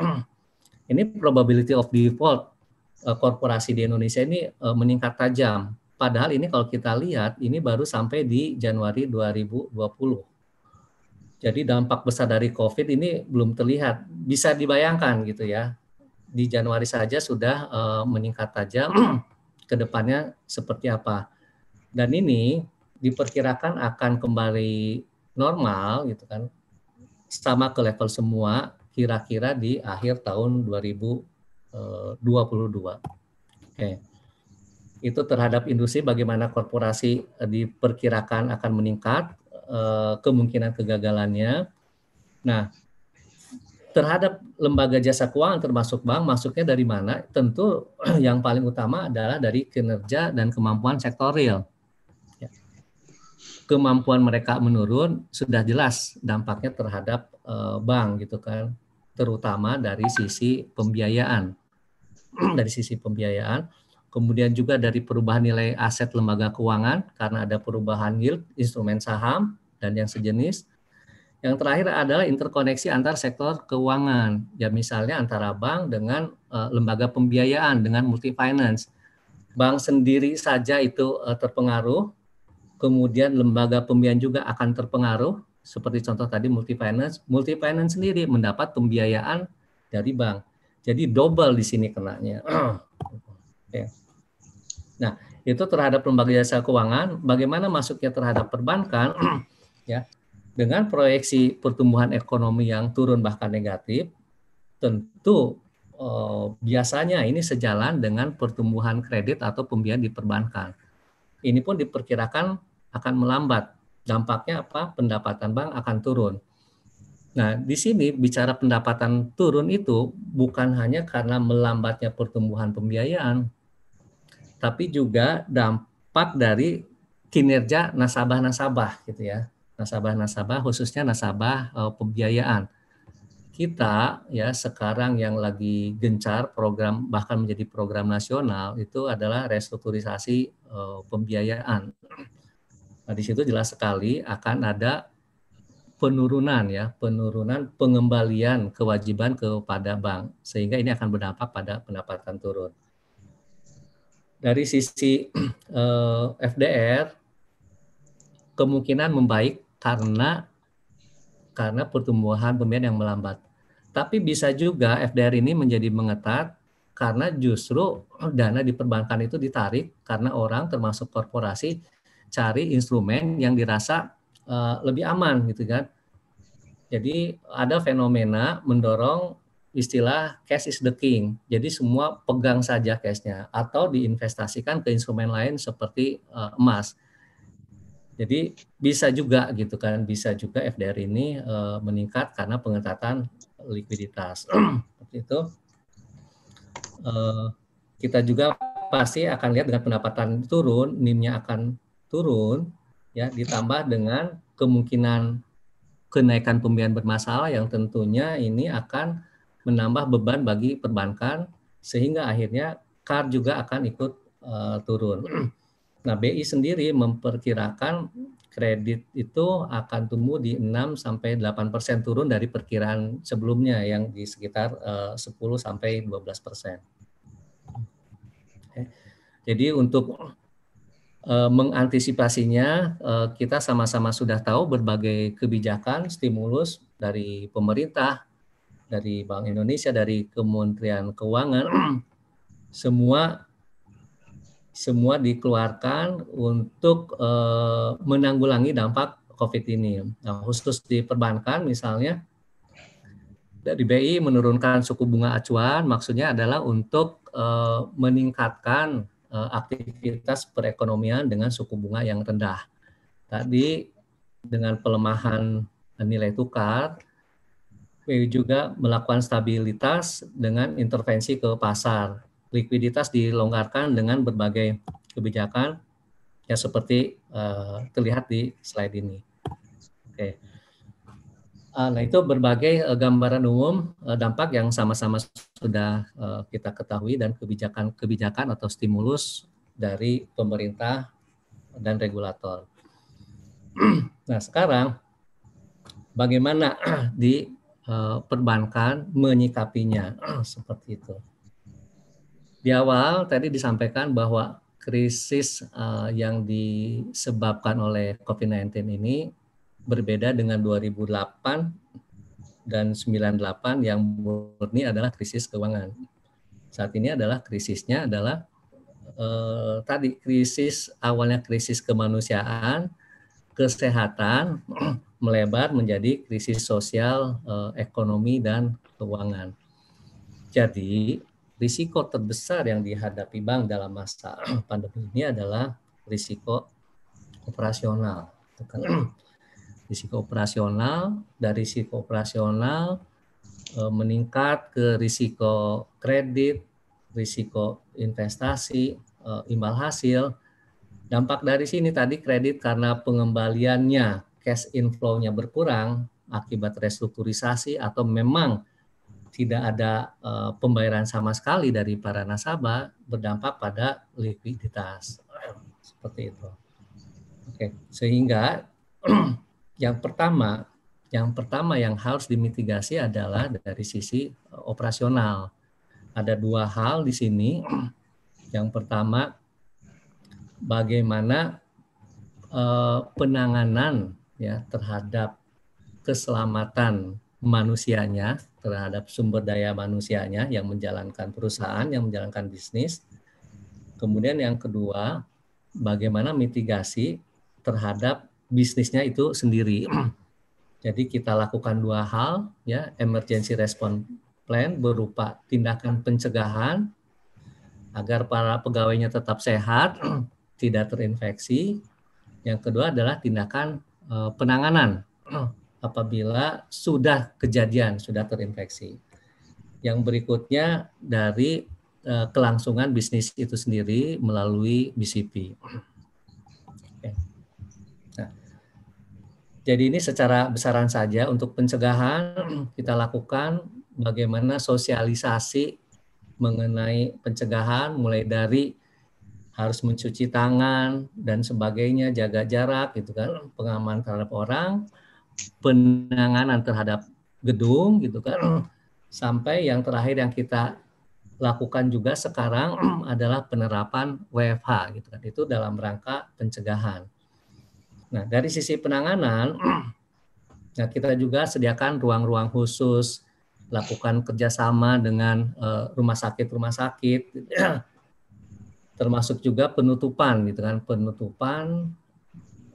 Ini probability of default korporasi di Indonesia ini meningkat tajam. Padahal ini kalau kita lihat, ini baru sampai di Januari 2020. Jadi dampak besar dari COVID ini belum terlihat. Bisa dibayangkan gitu ya, di Januari saja sudah meningkat tajam, ke depannya seperti apa. Dan ini diperkirakan akan kembali normal gitu kan, sama ke level semua kira-kira di akhir tahun 2022. Oke. Itu terhadap industri bagaimana korporasi diperkirakan akan meningkat kemungkinan kegagalannya. Nah, terhadap lembaga jasa keuangan termasuk bank, masuknya dari mana? Tentu yang paling utama adalah dari kinerja dan kemampuan sektor real. Kemampuan mereka menurun, sudah jelas dampaknya terhadap bank gitu kan, terutama dari sisi pembiayaan. Dari sisi pembiayaan, kemudian juga dari perubahan nilai aset lembaga keuangan karena ada perubahan yield instrumen saham dan yang sejenis. Yang terakhir adalah interkoneksi antar sektor keuangan, ya misalnya antara bank dengan lembaga pembiayaan dengan multi finance. Bank sendiri saja itu terpengaruh, kemudian lembaga pembiayaan juga akan terpengaruh, seperti contoh tadi multi finance sendiri mendapat pembiayaan dari bank. Jadi double di sini kenanya. Okay. Nah, itu terhadap lembaga jasa keuangan. Bagaimana masuknya terhadap perbankan? Ya, dengan proyeksi pertumbuhan ekonomi yang turun bahkan negatif, tentu biasanya ini sejalan dengan pertumbuhan kredit atau pembiayaan di perbankan. Ini pun diperkirakan akan melambat. Dampaknya apa? Pendapatan bank akan turun. Nah, di sini bicara pendapatan turun itu bukan hanya karena melambatnya pertumbuhan pembiayaan, tapi juga dampak dari kinerja nasabah-nasabah gitu ya. Nasabah-nasabah khususnya nasabah pembiayaan. Kita ya sekarang yang lagi gencar program bahkan menjadi program nasional itu adalah restrukturisasi pembiayaan. Nah, di situ jelas sekali akan ada penurunan pengembalian kewajiban kepada bank, sehingga ini akan berdampak pada pendapatan turun. Dari sisi FDR kemungkinan membaik karena pertumbuhan pembiayaan yang melambat. Tapi bisa juga FDR ini menjadi mengetat karena justru dana di perbankan itu ditarik karena orang termasuk korporasi cari instrumen yang dirasa lebih aman gitu kan. Jadi ada fenomena mendorong istilah cash is the king. Jadi semua pegang saja cashnya atau diinvestasikan ke instrumen lain seperti emas. Jadi bisa juga gitu kan, bisa juga FDR ini meningkat karena pengetatan likuiditas. Seperti itu. Kita juga pasti akan lihat dengan pendapatan turun, NIM-nya akan turun, ya ditambah dengan kemungkinan kenaikan pembiayaan bermasalah yang tentunya ini akan menambah beban bagi perbankan sehingga akhirnya CAR juga akan ikut turun. Nah, BI sendiri memperkirakan kredit itu akan tumbuh di 6-8% turun dari perkiraan sebelumnya yang di sekitar 10-12%. Jadi untuk mengantisipasinya, kita sama-sama sudah tahu berbagai kebijakan stimulus dari pemerintah, dari Bank Indonesia, dari Kementerian Keuangan, semua dikeluarkan untuk menanggulangi dampak COVID ini. Nah, khusus di perbankan misalnya, dari BI menurunkan suku bunga acuan, maksudnya adalah untuk meningkatkan aktivitas perekonomian dengan suku bunga yang rendah. Tadi dengan pelemahan nilai tukar, BI juga melakukan stabilitas dengan intervensi ke pasar. Likuiditas dilonggarkan dengan berbagai kebijakan yang seperti terlihat di slide ini. Oke. Nah, itu berbagai gambaran umum dampak yang sama-sama sudah kita ketahui dan kebijakan atau stimulus dari pemerintah dan regulator. Nah, sekarang bagaimana di perbankan menyikapinya seperti itu. Di awal tadi disampaikan bahwa krisis yang disebabkan oleh COVID-19 ini berbeda dengan 2008 dan 98 yang murni adalah krisis keuangan. Saat ini adalah krisisnya adalah tadi krisis awalnya krisis kemanusiaan, kesehatan melebar menjadi krisis sosial, ekonomi dan keuangan. Jadi risiko terbesar yang dihadapi bank dalam masa pandemi ini adalah risiko operasional. Risiko operasional, dari risiko operasional meningkat ke risiko kredit, risiko investasi, imbal hasil. Dampak dari sini tadi kredit karena pengembaliannya, cash inflow-nya berkurang akibat restrukturisasi atau memang tidak ada pembayaran sama sekali dari para nasabah, berdampak pada likuiditas. Seperti itu. Oke, sehingga yang pertama yang harus dimitigasi adalah dari sisi operasional. Ada dua hal di sini. Yang pertama, bagaimana penanganan ya terhadap keselamatan manusianya, terhadap sumber daya manusianya yang menjalankan perusahaan, yang menjalankan bisnis. Kemudian yang kedua, bagaimana mitigasi terhadap bisnisnya itu sendiri. Jadi kita lakukan dua hal, ya, emergency response plan berupa tindakan pencegahan agar para pegawainya tetap sehat, tidak terinfeksi. Yang kedua adalah tindakan penanganan apabila sudah kejadian, sudah terinfeksi. Yang berikutnya dari kelangsungan bisnis itu sendiri melalui BCP. Jadi ini secara besaran saja untuk pencegahan kita lakukan bagaimana sosialisasi mengenai pencegahan mulai dari harus mencuci tangan dan sebagainya, jaga jarak gitu kan, pengamanan terhadap orang, penanganan terhadap gedung gitu kan, sampai yang terakhir yang kita lakukan juga sekarang adalah penerapan WFH gitu kan. Itu dalam rangka pencegahan. Nah, dari sisi penanganan, nah kita juga sediakan ruang-ruang khusus, lakukan kerjasama dengan rumah sakit, termasuk juga penutupan, gitu kan, penutupan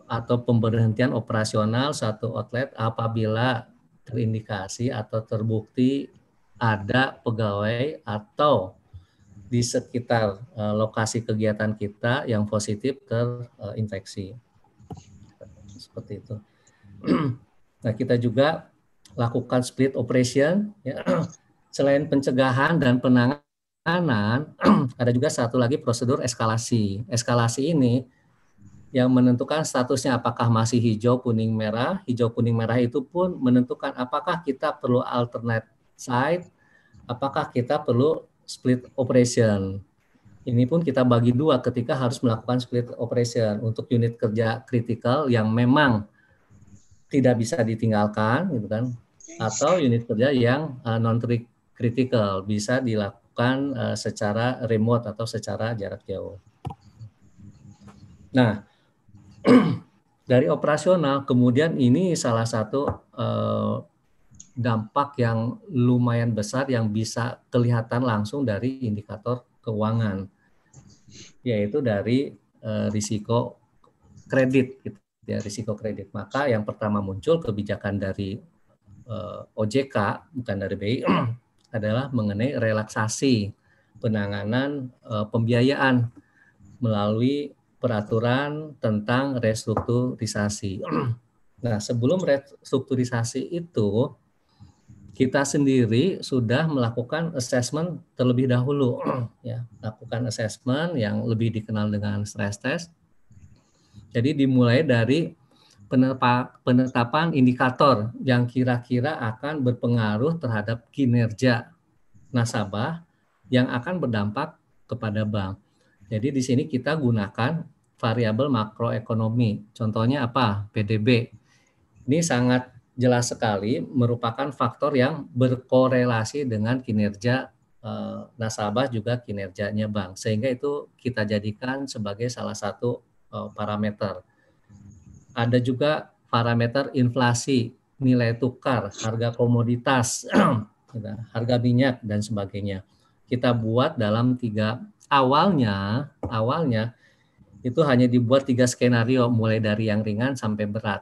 atau pemberhentian operasional satu outlet apabila terindikasi atau terbukti ada pegawai atau di sekitar lokasi kegiatan kita yang positif terinfeksi. Seperti itu. Nah, kita juga lakukan split operation. Ya. Selain pencegahan dan penanganan, ada juga satu lagi prosedur eskalasi. Eskalasi ini yang menentukan statusnya apakah masih hijau, kuning, merah. Hijau, kuning, merah itu pun menentukan apakah kita perlu alternate site, apakah kita perlu split operation. Ini pun kita bagi dua ketika harus melakukan split operation untuk unit kerja kritikal yang memang tidak bisa ditinggalkan, gitu kan, atau unit kerja yang non kritikal bisa dilakukan secara remote atau secara jarak jauh. Nah, dari operasional kemudian ini salah satu dampak yang lumayan besar yang bisa kelihatan langsung dari indikator keuangan, yaitu dari risiko kredit, gitu ya, risiko kredit. Maka yang pertama muncul kebijakan dari OJK, bukan dari BI, adalah mengenai relaksasi penanganan pembiayaan melalui peraturan tentang restrukturisasi. Nah, sebelum restrukturisasi itu, kita sendiri sudah melakukan assessment terlebih dahulu, ya, lakukan assessment yang lebih dikenal dengan stress test. Jadi dimulai dari penetapan indikator yang kira-kira akan berpengaruh terhadap kinerja nasabah yang akan berdampak kepada bank. Jadi di sini kita gunakan variabel makroekonomi. Contohnya apa? PDB. Ini sangat jelas sekali merupakan faktor yang berkorelasi dengan kinerja nasabah juga kinerjanya bank. Sehingga itu kita jadikan sebagai salah satu parameter. Ada juga parameter inflasi, nilai tukar, harga komoditas, harga minyak dan sebagainya. Kita buat dalam awalnya itu hanya dibuat 3 skenario, mulai dari yang ringan sampai berat.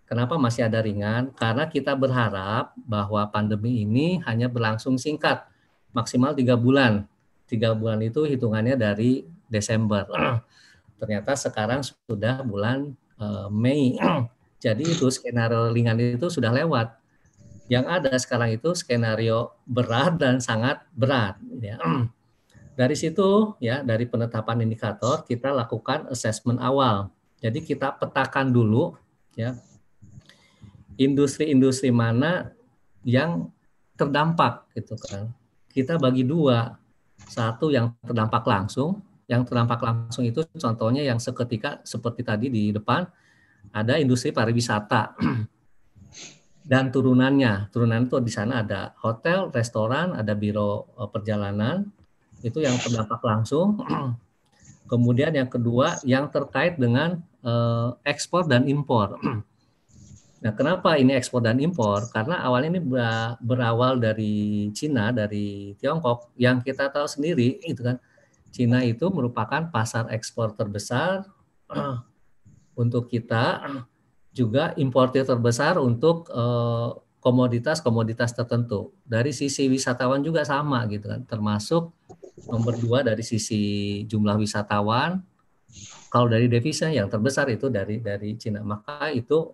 Kenapa masih ada ringan? Karena kita berharap bahwa pandemi ini hanya berlangsung singkat, maksimal 3 bulan. 3 bulan itu hitungannya dari Desember. Ternyata sekarang sudah bulan Mei. Jadi itu skenario ringan itu sudah lewat. Yang ada sekarang itu skenario berat dan sangat berat. Ya. Dari situ, ya, dari penetapan indikator kita lakukan assessment awal. Jadi kita petakan dulu, ya, industri-industri mana yang terdampak, gitu kan. Kita bagi dua, satu yang terdampak langsung. Yang terdampak langsung itu contohnya yang seketika seperti tadi di depan, ada industri pariwisata dan turunannya. Turunan itu di sana ada hotel, restoran, ada biro perjalanan, itu yang terdampak langsung. Kemudian yang kedua yang terkait dengan ekspor dan impor. Nah, kenapa ini ekspor dan impor? Karena awalnya ini berawal dari Cina, dari Tiongkok, yang kita tahu sendiri, itu kan, Cina itu merupakan pasar ekspor terbesar untuk kita, juga importir terbesar untuk komoditas-komoditas tertentu. Dari sisi wisatawan juga sama, gitu kan, termasuk nomor 2 dari sisi jumlah wisatawan. Kalau dari devisa yang terbesar itu dari Cina, maka itu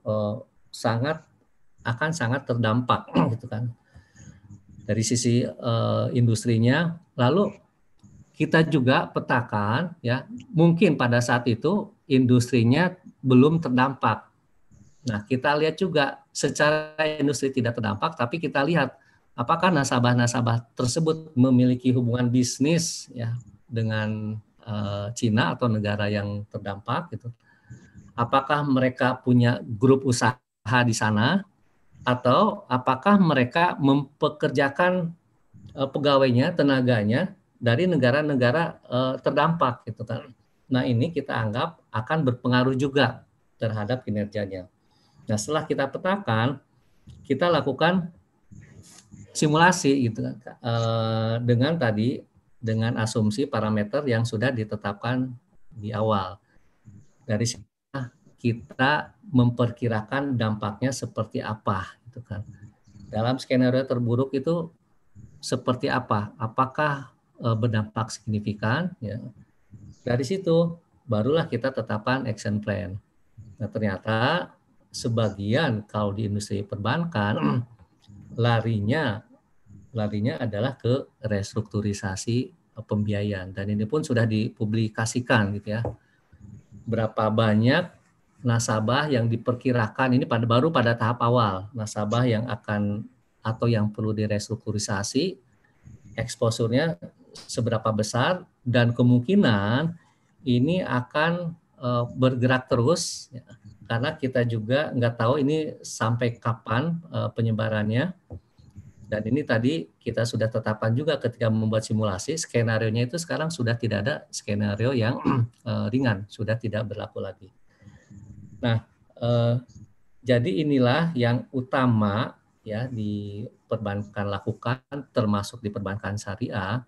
akan sangat terdampak, gitu kan, dari sisi industrinya. Lalu kita juga petakan, ya, mungkin pada saat itu industrinya belum terdampak. Nah, kita lihat juga secara industri tidak terdampak, tapi kita lihat apakah nasabah-nasabah tersebut memiliki hubungan bisnis, ya, dengan Cina atau negara yang terdampak, gitu. Apakah mereka punya grup usaha di sana, atau apakah mereka mempekerjakan pegawainya, tenaganya dari negara-negara terdampak, gitu kan. Nah, ini kita anggap akan berpengaruh juga terhadap kinerjanya. Nah, setelah kita petakan, kita lakukan simulasi, gitu kan, dengan asumsi parameter yang sudah ditetapkan di awal. Dari sini kita memperkirakan dampaknya seperti apa, gitu kan. Dalam skenario terburuk itu seperti apa? Apakah berdampak signifikan? Ya. Dari situ barulah kita tetapkan action plan. Nah, ternyata sebagian kalau di industri perbankan larinya adalah ke restrukturisasi pembiayaan, dan ini pun sudah dipublikasikan, gitu ya. Berapa banyak nasabah yang diperkirakan ini baru pada tahap awal, nasabah yang akan atau yang perlu direstrukturisasi, eksposurnya seberapa besar, dan kemungkinan ini akan bergerak terus, ya, karena kita juga nggak tahu ini sampai kapan penyebarannya. Dan ini tadi kita sudah tetapkan juga ketika membuat simulasi, skenario-nya itu sekarang sudah tidak ada skenario yang ringan, sudah tidak berlaku lagi. Nah, jadi inilah yang utama ya di perbankan lakukan, termasuk di perbankan syariah.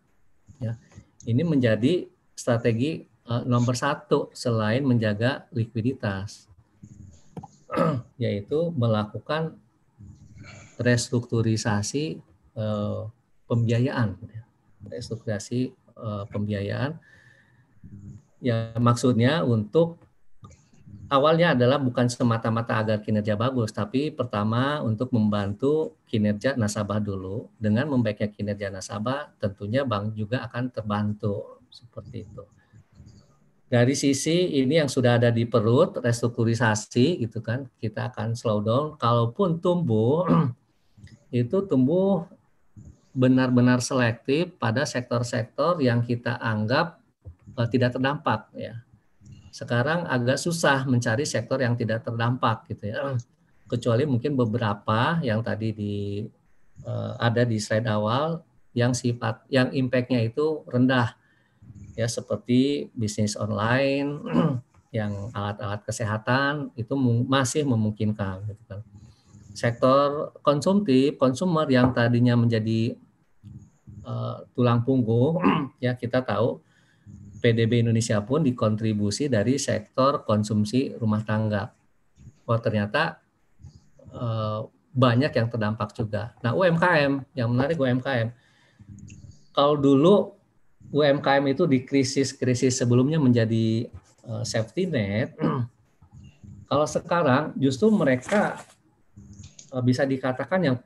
Ya, ini menjadi strategi nomor 1 selain menjaga likuiditas, yaitu melakukan restrukturisasi pembiayaan. Restrukturisasi pembiayaan, ya maksudnya untuk awalnya adalah bukan semata-mata agar kinerja bagus, tapi pertama untuk membantu kinerja nasabah dulu. Dengan membaiknya kinerja nasabah, tentunya bank juga akan terbantu seperti itu. Dari sisi ini yang sudah ada di perut, restrukturisasi gitu kan, kita akan slow down. Kalaupun tumbuh, itu tumbuh benar-benar selektif pada sektor-sektor yang kita anggap tidak terdampak ya. Sekarang agak susah mencari sektor yang tidak terdampak gitu ya. Kecuali mungkin beberapa yang tadi ada di slide awal yang impact-nya itu rendah. Ya seperti bisnis online, yang alat-alat kesehatan itu masih memungkinkan gitu kan. Sektor konsumtif, konsumer yang tadinya menjadi tulang punggung, ya kita tahu PDB Indonesia pun dikontribusi dari sektor konsumsi rumah tangga. Oh ternyata banyak yang terdampak juga. Nah UMKM, yang menarik UMKM. Kalau dulu UMKM itu di krisis-krisis sebelumnya menjadi safety net, kalau sekarang justru mereka bisa dikatakan yang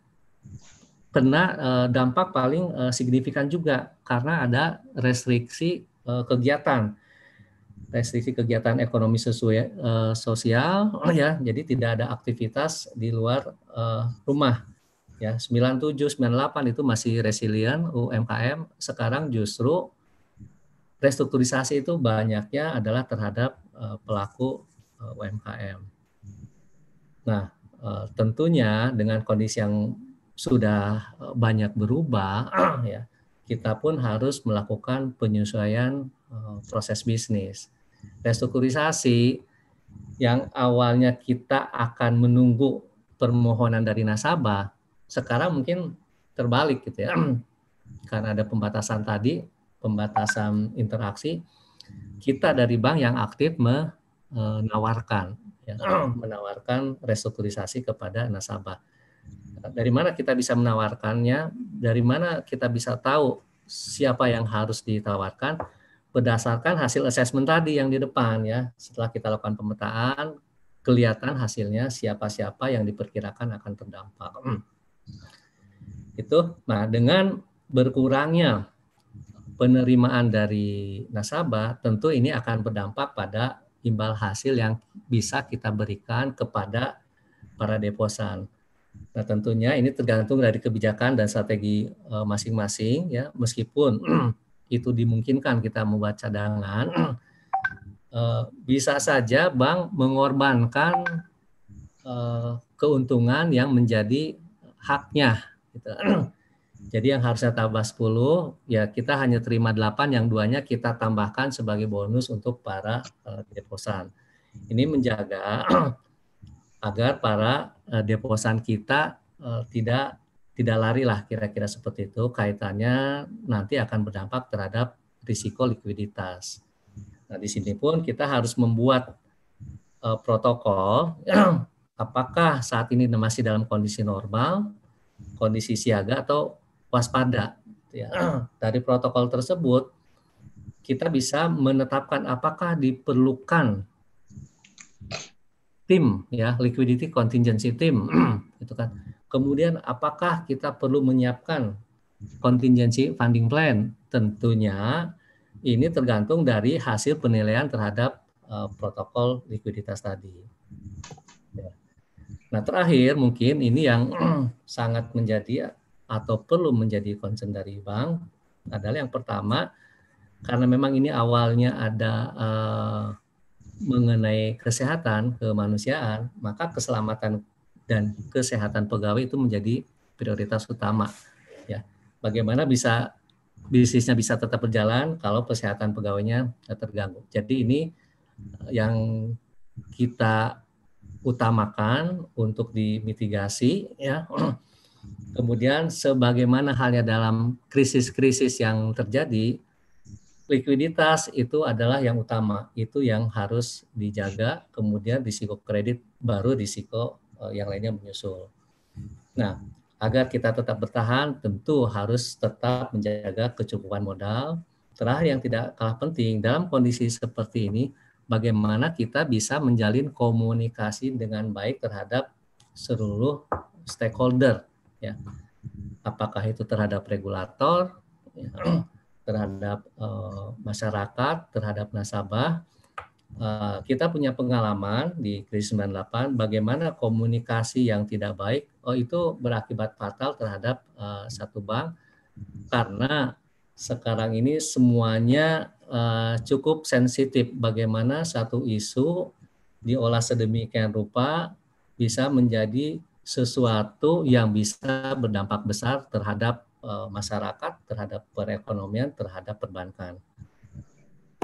kena dampak paling signifikan juga karena ada restriksi kegiatan ekonomi sosial ya, jadi tidak ada aktivitas di luar rumah ya. 97, 98 itu masih resilient UMKM, sekarang justru restrukturisasi itu banyaknya adalah terhadap pelaku UMKM. Nah, tentunya dengan kondisi yang sudah banyak berubah, ya, kita pun harus melakukan penyesuaian proses bisnis. Restrukturisasi yang awalnya kita akan menunggu permohonan dari nasabah, sekarang mungkin terbalik gitu ya, karena ada pembatasan tadi, pembatasan interaksi, kita dari bank yang aktif menawarkan restrukturisasi kepada nasabah. Dari mana kita bisa menawarkannya? Dari mana kita bisa tahu siapa yang harus ditawarkan? Berdasarkan hasil assessment tadi yang di depan ya. Setelah kita lakukan pemetaan, kelihatan hasilnya siapa-siapa yang diperkirakan akan terdampak. Itu. Nah, dengan berkurangnya penerimaan dari nasabah, tentu ini akan berdampak pada imbal hasil yang bisa kita berikan kepada para deposan. Nah, tentunya ini tergantung dari kebijakan dan strategi masing-masing ya. Meskipun itu dimungkinkan kita membuat cadangan, bisa saja bank mengorbankan keuntungan yang menjadi haknya gitu. Jadi yang harusnya tambah 10, ya kita hanya terima 8, yang 2-nya kita tambahkan sebagai bonus untuk para deposan. Ini menjaga agar para deposan kita tidak lari lah, kira-kira seperti itu. Kaitannya nanti akan berdampak terhadap risiko likuiditas. Nah, di sini pun kita harus membuat protokol, apakah saat ini masih dalam kondisi normal, kondisi siaga atau waspada. Ya. Dari protokol tersebut kita bisa menetapkan apakah diperlukan tim ya, liquidity contingency team gitu kan. Kemudian apakah kita perlu menyiapkan contingency funding plan? Tentunya ini tergantung dari hasil penilaian terhadap protokol likuiditas tadi. Ya. Nah, terakhir mungkin ini yang sangat menjadi atau perlu menjadi concern dari bank adalah yang pertama, karena memang ini awalnya ada mengenai kesehatan kemanusiaan, maka keselamatan dan kesehatan pegawai itu menjadi prioritas utama. Ya, bagaimana bisnisnya bisa tetap berjalan kalau kesehatan pegawainya terganggu. Jadi ini yang kita utamakan untuk dimitigasi, ya. Kemudian sebagaimana halnya dalam krisis-krisis yang terjadi, likuiditas itu adalah yang utama, itu yang harus dijaga, kemudian risiko kredit, baru risiko yang lainnya menyusul. Nah, agar kita tetap bertahan, tentu harus tetap menjaga kecukupan modal. Terakhir yang tidak kalah penting, dalam kondisi seperti ini, bagaimana kita bisa menjalin komunikasi dengan baik terhadap seluruh stakeholder, ya. Apakah itu terhadap regulator, ya, terhadap masyarakat, terhadap nasabah. Kita punya pengalaman di krisis 98, bagaimana komunikasi yang tidak baik, itu berakibat fatal terhadap satu bank, karena sekarang ini semuanya cukup sensitif, bagaimana satu isu diolah sedemikian rupa bisa menjadi sesuatu yang bisa berdampak besar terhadap masyarakat, terhadap perekonomian, terhadap perbankan.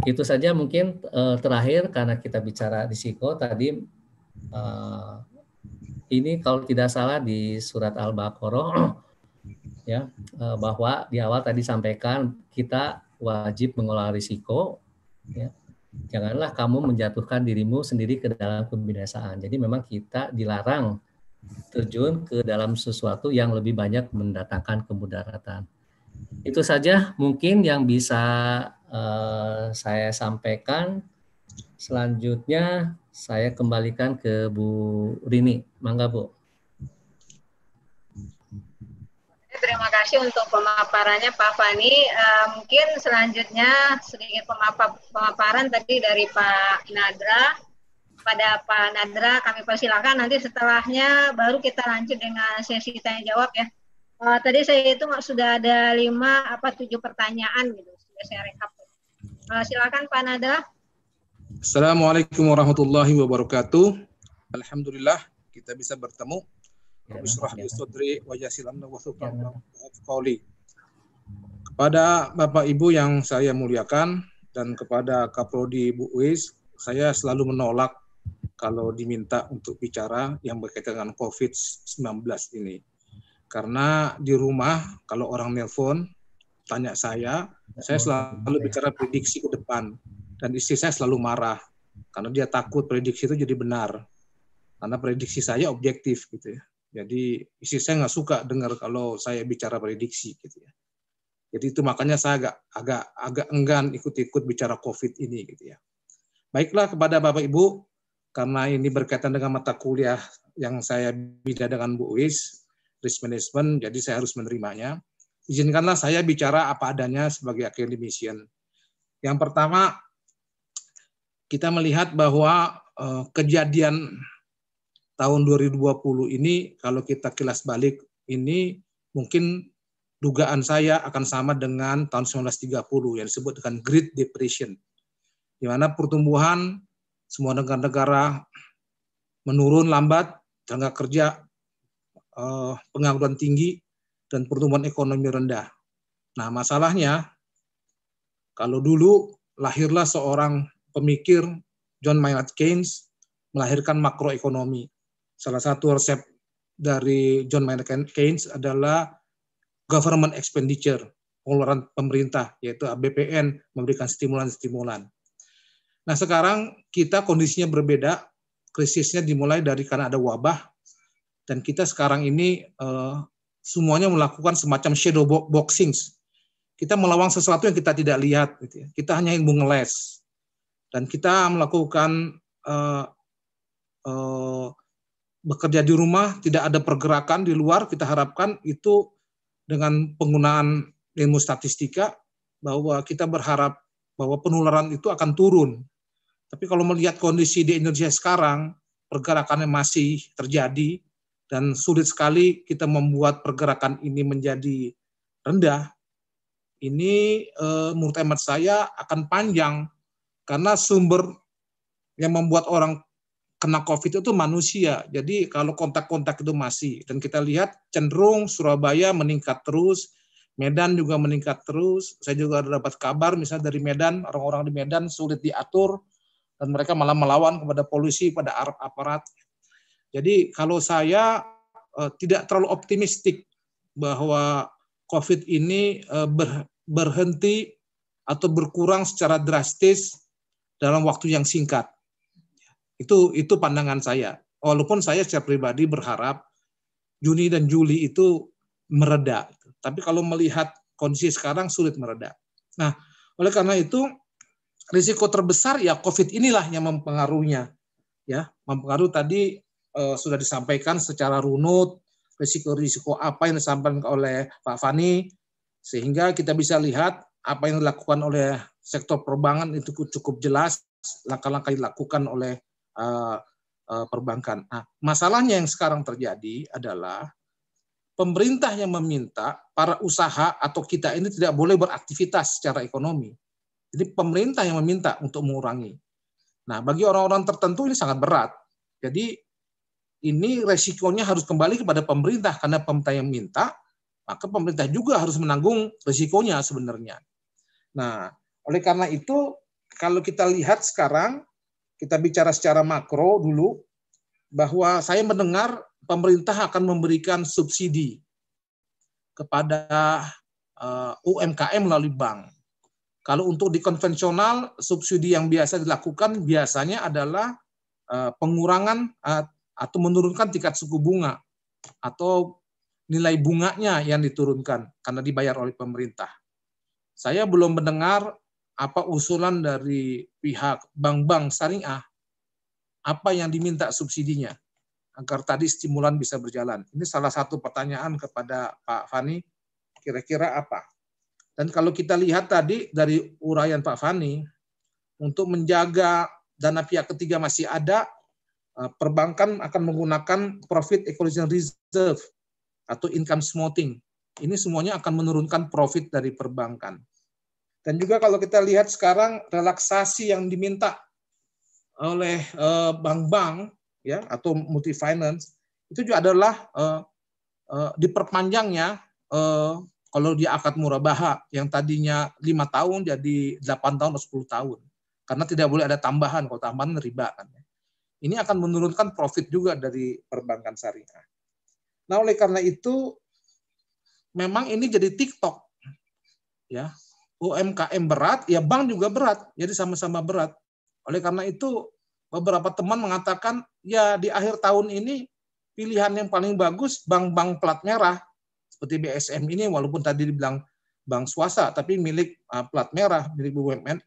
Itu saja mungkin terakhir, karena kita bicara risiko tadi, ini kalau tidak salah di surat Al-Baqarah, ya, bahwa di awal tadi sampaikan kita wajib mengelola risiko, ya. Janganlah kamu menjatuhkan dirimu sendiri ke dalam kebinasaan. Jadi memang kita dilarang terjun ke dalam sesuatu yang lebih banyak mendatangkan kemudaratan. Itu saja mungkin yang bisa saya sampaikan. Selanjutnya saya kembalikan ke Bu Rini. Mangga, Bu. Terima kasih untuk pemaparannya Pak Fani. Mungkin selanjutnya sedikit pemaparan tadi dari Pak Nadra. Pada Pak Nadra kami persilakan, nanti setelahnya baru kita lanjut dengan sesi tanya jawab, ya. Tadi saya itu sudah ada 5-7 pertanyaan gitu, sudah saya rekap. Silakan Pak Nadra. Assalamualaikum warahmatullahi wabarakatuh. Alhamdulillah kita bisa bertemu. Kepada Bapak Ibu yang saya muliakan dan kepada Kaprodi Bu Uis, saya selalu menolak kalau diminta untuk bicara yang berkaitan dengan COVID-19 ini. Karena di rumah kalau orang nelpon tanya saya selalu bicara prediksi ke depan, dan istri saya selalu marah karena dia takut prediksi itu jadi benar. Karena prediksi saya objektif gitu ya. Jadi istri saya nggak suka dengar kalau saya bicara prediksi gitu ya. Jadi itu makanya saya agak enggan ikut-ikut bicara COVID ini gitu ya. Baiklah, kepada Bapak Ibu, karena ini berkaitan dengan mata kuliah yang saya bina dengan Bu Uis, risk management, jadi saya harus menerimanya. Izinkanlah saya bicara apa adanya sebagai akademisian. Yang pertama, kita melihat bahwa kejadian tahun 2020 ini, kalau kita kilas balik, ini mungkin dugaan saya akan sama dengan tahun 1930 yang disebut dengan Great Depression, di mana pertumbuhan semua negara-negara menurun lambat, tenaga kerja, pengangguran tinggi, dan pertumbuhan ekonomi rendah. Nah, masalahnya, kalau dulu lahirlah seorang pemikir, John Maynard Keynes, melahirkan makroekonomi. Salah satu resep dari John Maynard Keynes adalah government expenditure, pengeluaran pemerintah, yaitu BPN, memberikan stimulan-stimulan. Nah, sekarang kita kondisinya berbeda, krisisnya dimulai dari karena ada wabah, dan kita sekarang ini semuanya melakukan semacam shadow boxing. Kita melawang sesuatu yang kita tidak lihat, gitu ya. Kita hanya ilmu ngeles, dan kita melakukan bekerja di rumah, tidak ada pergerakan di luar. Kita harapkan itu dengan penggunaan ilmu statistika, bahwa kita berharap bahwa penularan itu akan turun. Tapi kalau melihat kondisi di Indonesia sekarang, pergerakannya masih terjadi, dan sulit sekali kita membuat pergerakan ini menjadi rendah. Ini menurut hemat saya akan panjang, karena sumber yang membuat orang kena COVID itu manusia. Jadi kalau kontak-kontak itu masih, dan kita lihat cenderung Surabaya meningkat terus, Medan juga meningkat terus. Saya juga dapat kabar misalnya dari Medan, orang-orang di Medan sulit diatur, dan mereka malah melawan kepada polisi, pada aparat. Jadi kalau saya tidak terlalu optimistik bahwa COVID ini berhenti atau berkurang secara drastis dalam waktu yang singkat. Itu pandangan saya. Walaupun saya secara pribadi berharap Juni dan Juli itu mereda. Tapi kalau melihat kondisi sekarang sulit mereda. Nah, oleh karena itu risiko terbesar ya COVID inilah yang mempengaruhinya. Ya, mempengaruhi tadi sudah disampaikan secara runut risiko-risiko apa yang disampaikan oleh Pak Fani, sehingga kita bisa lihat apa yang dilakukan oleh sektor perbankan itu cukup jelas, langkah-langkah yang dilakukan oleh perbankan. Nah, masalahnya yang sekarang terjadi adalah pemerintah yang meminta para usaha atau kita ini tidak boleh beraktivitas secara ekonomi. Jadi pemerintah yang meminta untuk mengurangi. Nah, bagi orang-orang tertentu ini sangat berat. Jadi ini resikonya harus kembali kepada pemerintah, karena pemerintah yang minta, maka pemerintah juga harus menanggung resikonya sebenarnya. Nah, oleh karena itu, kalau kita lihat sekarang, kita bicara secara makro dulu, bahwa saya mendengar pemerintah akan memberikan subsidi kepada UMKM melalui bank. Kalau untuk di konvensional, subsidi yang biasa dilakukan biasanya adalah pengurangan atau menurunkan tingkat suku bunga atau nilai bunganya yang diturunkan karena dibayar oleh pemerintah. Saya belum mendengar apa usulan dari pihak bank-bank syariah, apa yang diminta subsidinya agar tadi stimulan bisa berjalan. Ini salah satu pertanyaan kepada Pak Fani, kira-kira apa? Dan kalau kita lihat tadi dari uraian Pak Fani, untuk menjaga dana pihak ketiga masih ada, perbankan akan menggunakan profit equalization reserve atau income smoothing. Ini semuanya akan menurunkan profit dari perbankan. Dan juga kalau kita lihat sekarang relaksasi yang diminta oleh bank-bank ya atau multi finance itu juga adalah diperpanjangnya kalau dia akad murabaha yang tadinya 5 tahun jadi 8 tahun atau 10 tahun. Karena tidak boleh ada tambahan, kalau tambahan riba kan. Ini akan menurunkan profit juga dari perbankan syariah. Nah, oleh karena itu memang ini jadi TikTok. Ya. UMKM berat, ya bank juga berat. Jadi sama-sama berat. Oleh karena itu beberapa teman mengatakan, ya di akhir tahun ini pilihan yang paling bagus bank-bank plat merah seperti BSM ini, walaupun tadi dibilang bank swasta tapi milik plat merah, milik BUMN,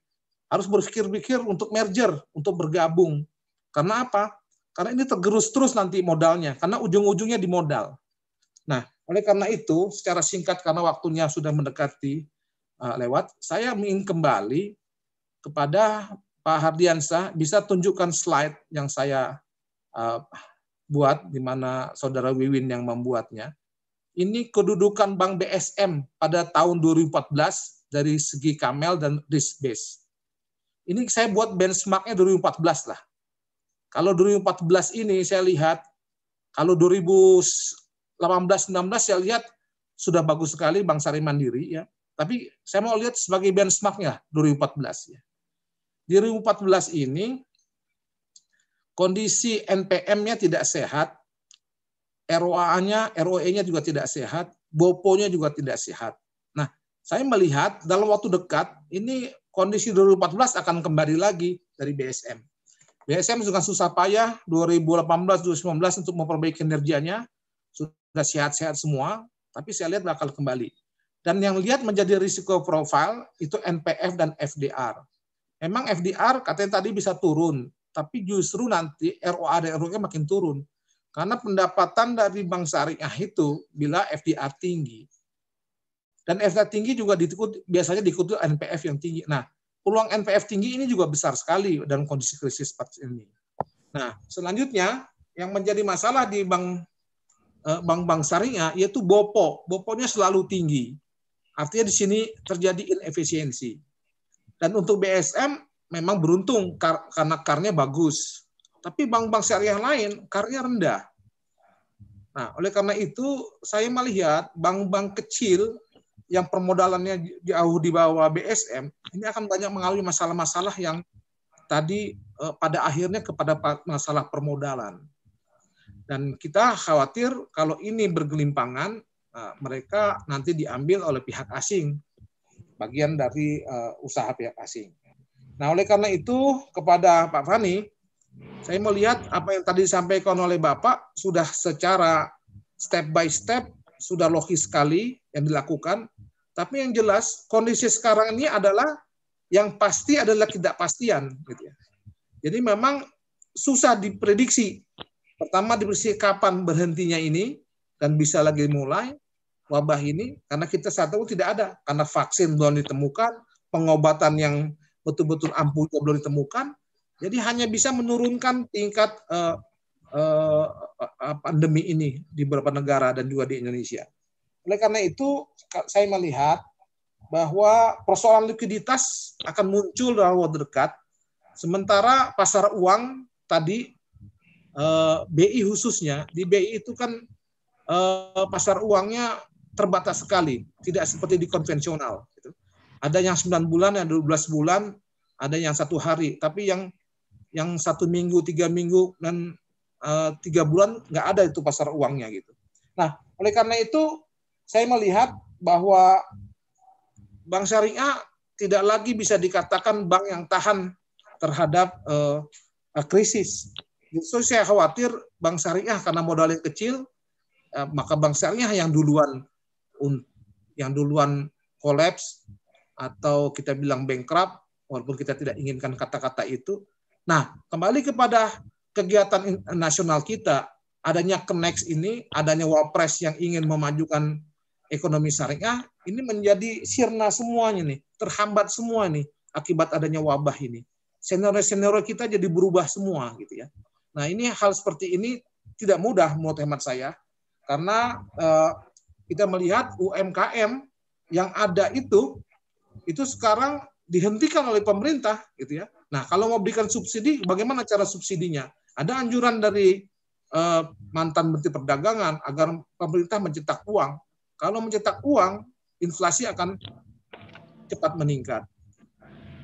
harus berpikir-pikir untuk merger, untuk bergabung. Karena apa? Karena ini tergerus terus nanti modalnya, karena ujung-ujungnya di modal. Nah, oleh karena itu, secara singkat karena waktunya sudah mendekati lewat, saya ingin kembali kepada Pak Hardiansyah, bisa tunjukkan slide yang saya buat, di mana Saudara Wiwin yang membuatnya. Ini kedudukan Bank BSM pada tahun 2014 dari segi Kamel dan risk base. Ini saya buat benchmarknya 2014 lah. Kalau 2014 ini saya lihat, kalau 2018-19 saya lihat sudah bagus sekali Bank Syariah Mandiri ya. Tapi saya mau lihat sebagai benchmarknya 2014 ya. Di 2014 ini kondisi NPM-nya tidak sehat, ROE-nya juga tidak sehat, BOPO-nya juga tidak sehat. Nah, saya melihat dalam waktu dekat ini kondisi 2014 akan kembali lagi dari BSM. BSM juga susah payah 2018-2019 untuk memperbaiki kinerjanya, sudah sehat-sehat semua, tapi saya lihat bakal kembali. Dan yang lihat menjadi risiko profile itu NPF dan FDR. Memang FDR katanya tadi bisa turun, tapi justru nanti ROA dan ROE makin turun. Karena pendapatan dari bank syariah itu bila FDR tinggi. Dan FDR tinggi juga biasanya diikuti NPF yang tinggi. Nah, peluang NPF tinggi ini juga besar sekali dalam kondisi krisis seperti ini. Nah, selanjutnya yang menjadi masalah di bank-bank syariah yaitu BOPO. BOPO-nya selalu tinggi. Artinya di sini terjadi inefisiensi. Dan untuk BSM memang beruntung karena CAR-nya bagus. tapi bank-bank syariah lain KAR-nya rendah. Nah, oleh karena itu saya melihat bank-bank kecil yang permodalannya jauh di bawah BSM ini akan banyak mengalami masalah-masalah yang tadi pada akhirnya kepada masalah permodalan. Dan kita khawatir kalau ini bergelimpangan, mereka nanti diambil oleh pihak asing, bagian dari usaha pihak asing. Nah, oleh karena itu kepada Pak Fani, saya melihat apa yang tadi disampaikan oleh Bapak sudah secara step by step, sudah logis sekali yang dilakukan. Tapi yang jelas kondisi sekarang ini adalah yang pasti adalah ketidakpastian. Gitu ya. Jadi memang susah diprediksi. Pertama diprediksi kapan berhentinya ini dan bisa lagi mulai wabah ini, karena kita saat itu tidak ada. Karena vaksin belum ditemukan, pengobatan yang betul-betul ampuh belum ditemukan. Jadi hanya bisa menurunkan tingkat pandemi ini di beberapa negara dan juga di Indonesia. Oleh karena itu, saya melihat bahwa persoalan likuiditas akan muncul dalam waktu dekat. Sementara pasar uang tadi, BI khususnya, di BI itu kan pasar uangnya terbatas sekali, tidak seperti di konvensional. Ada yang 9 bulan, ada 12 bulan, ada yang 1 hari, tapi yang 1 minggu, 3 minggu, dan 3 bulan nggak ada itu pasar uangnya gitu. Nah, oleh karena itu saya melihat bahwa bank syariah tidak lagi bisa dikatakan bank yang tahan terhadap krisis. Justru saya khawatir bank syariah karena modalnya kecil, maka bank syariah yang duluan kolaps atau kita bilang bankrupt, walaupun kita tidak inginkan kata-kata itu. Nah, kembali kepada kegiatan nasional kita, adanya Kenex ini, adanya Wapres yang ingin memajukan ekonomi syariah, ini menjadi sirna semuanya nih, terhambat semua nih akibat adanya wabah ini. Senior-senior kita jadi berubah semua gitu ya. Nah, ini hal seperti ini tidak mudah menurut hemat saya, karena kita melihat UMKM yang ada itu sekarang dihentikan oleh pemerintah gitu ya. Nah, kalau mau berikan subsidi, bagaimana cara subsidinya? Ada anjuran dari mantan Menteri Perdagangan agar pemerintah mencetak uang. Kalau mencetak uang, inflasi akan cepat meningkat.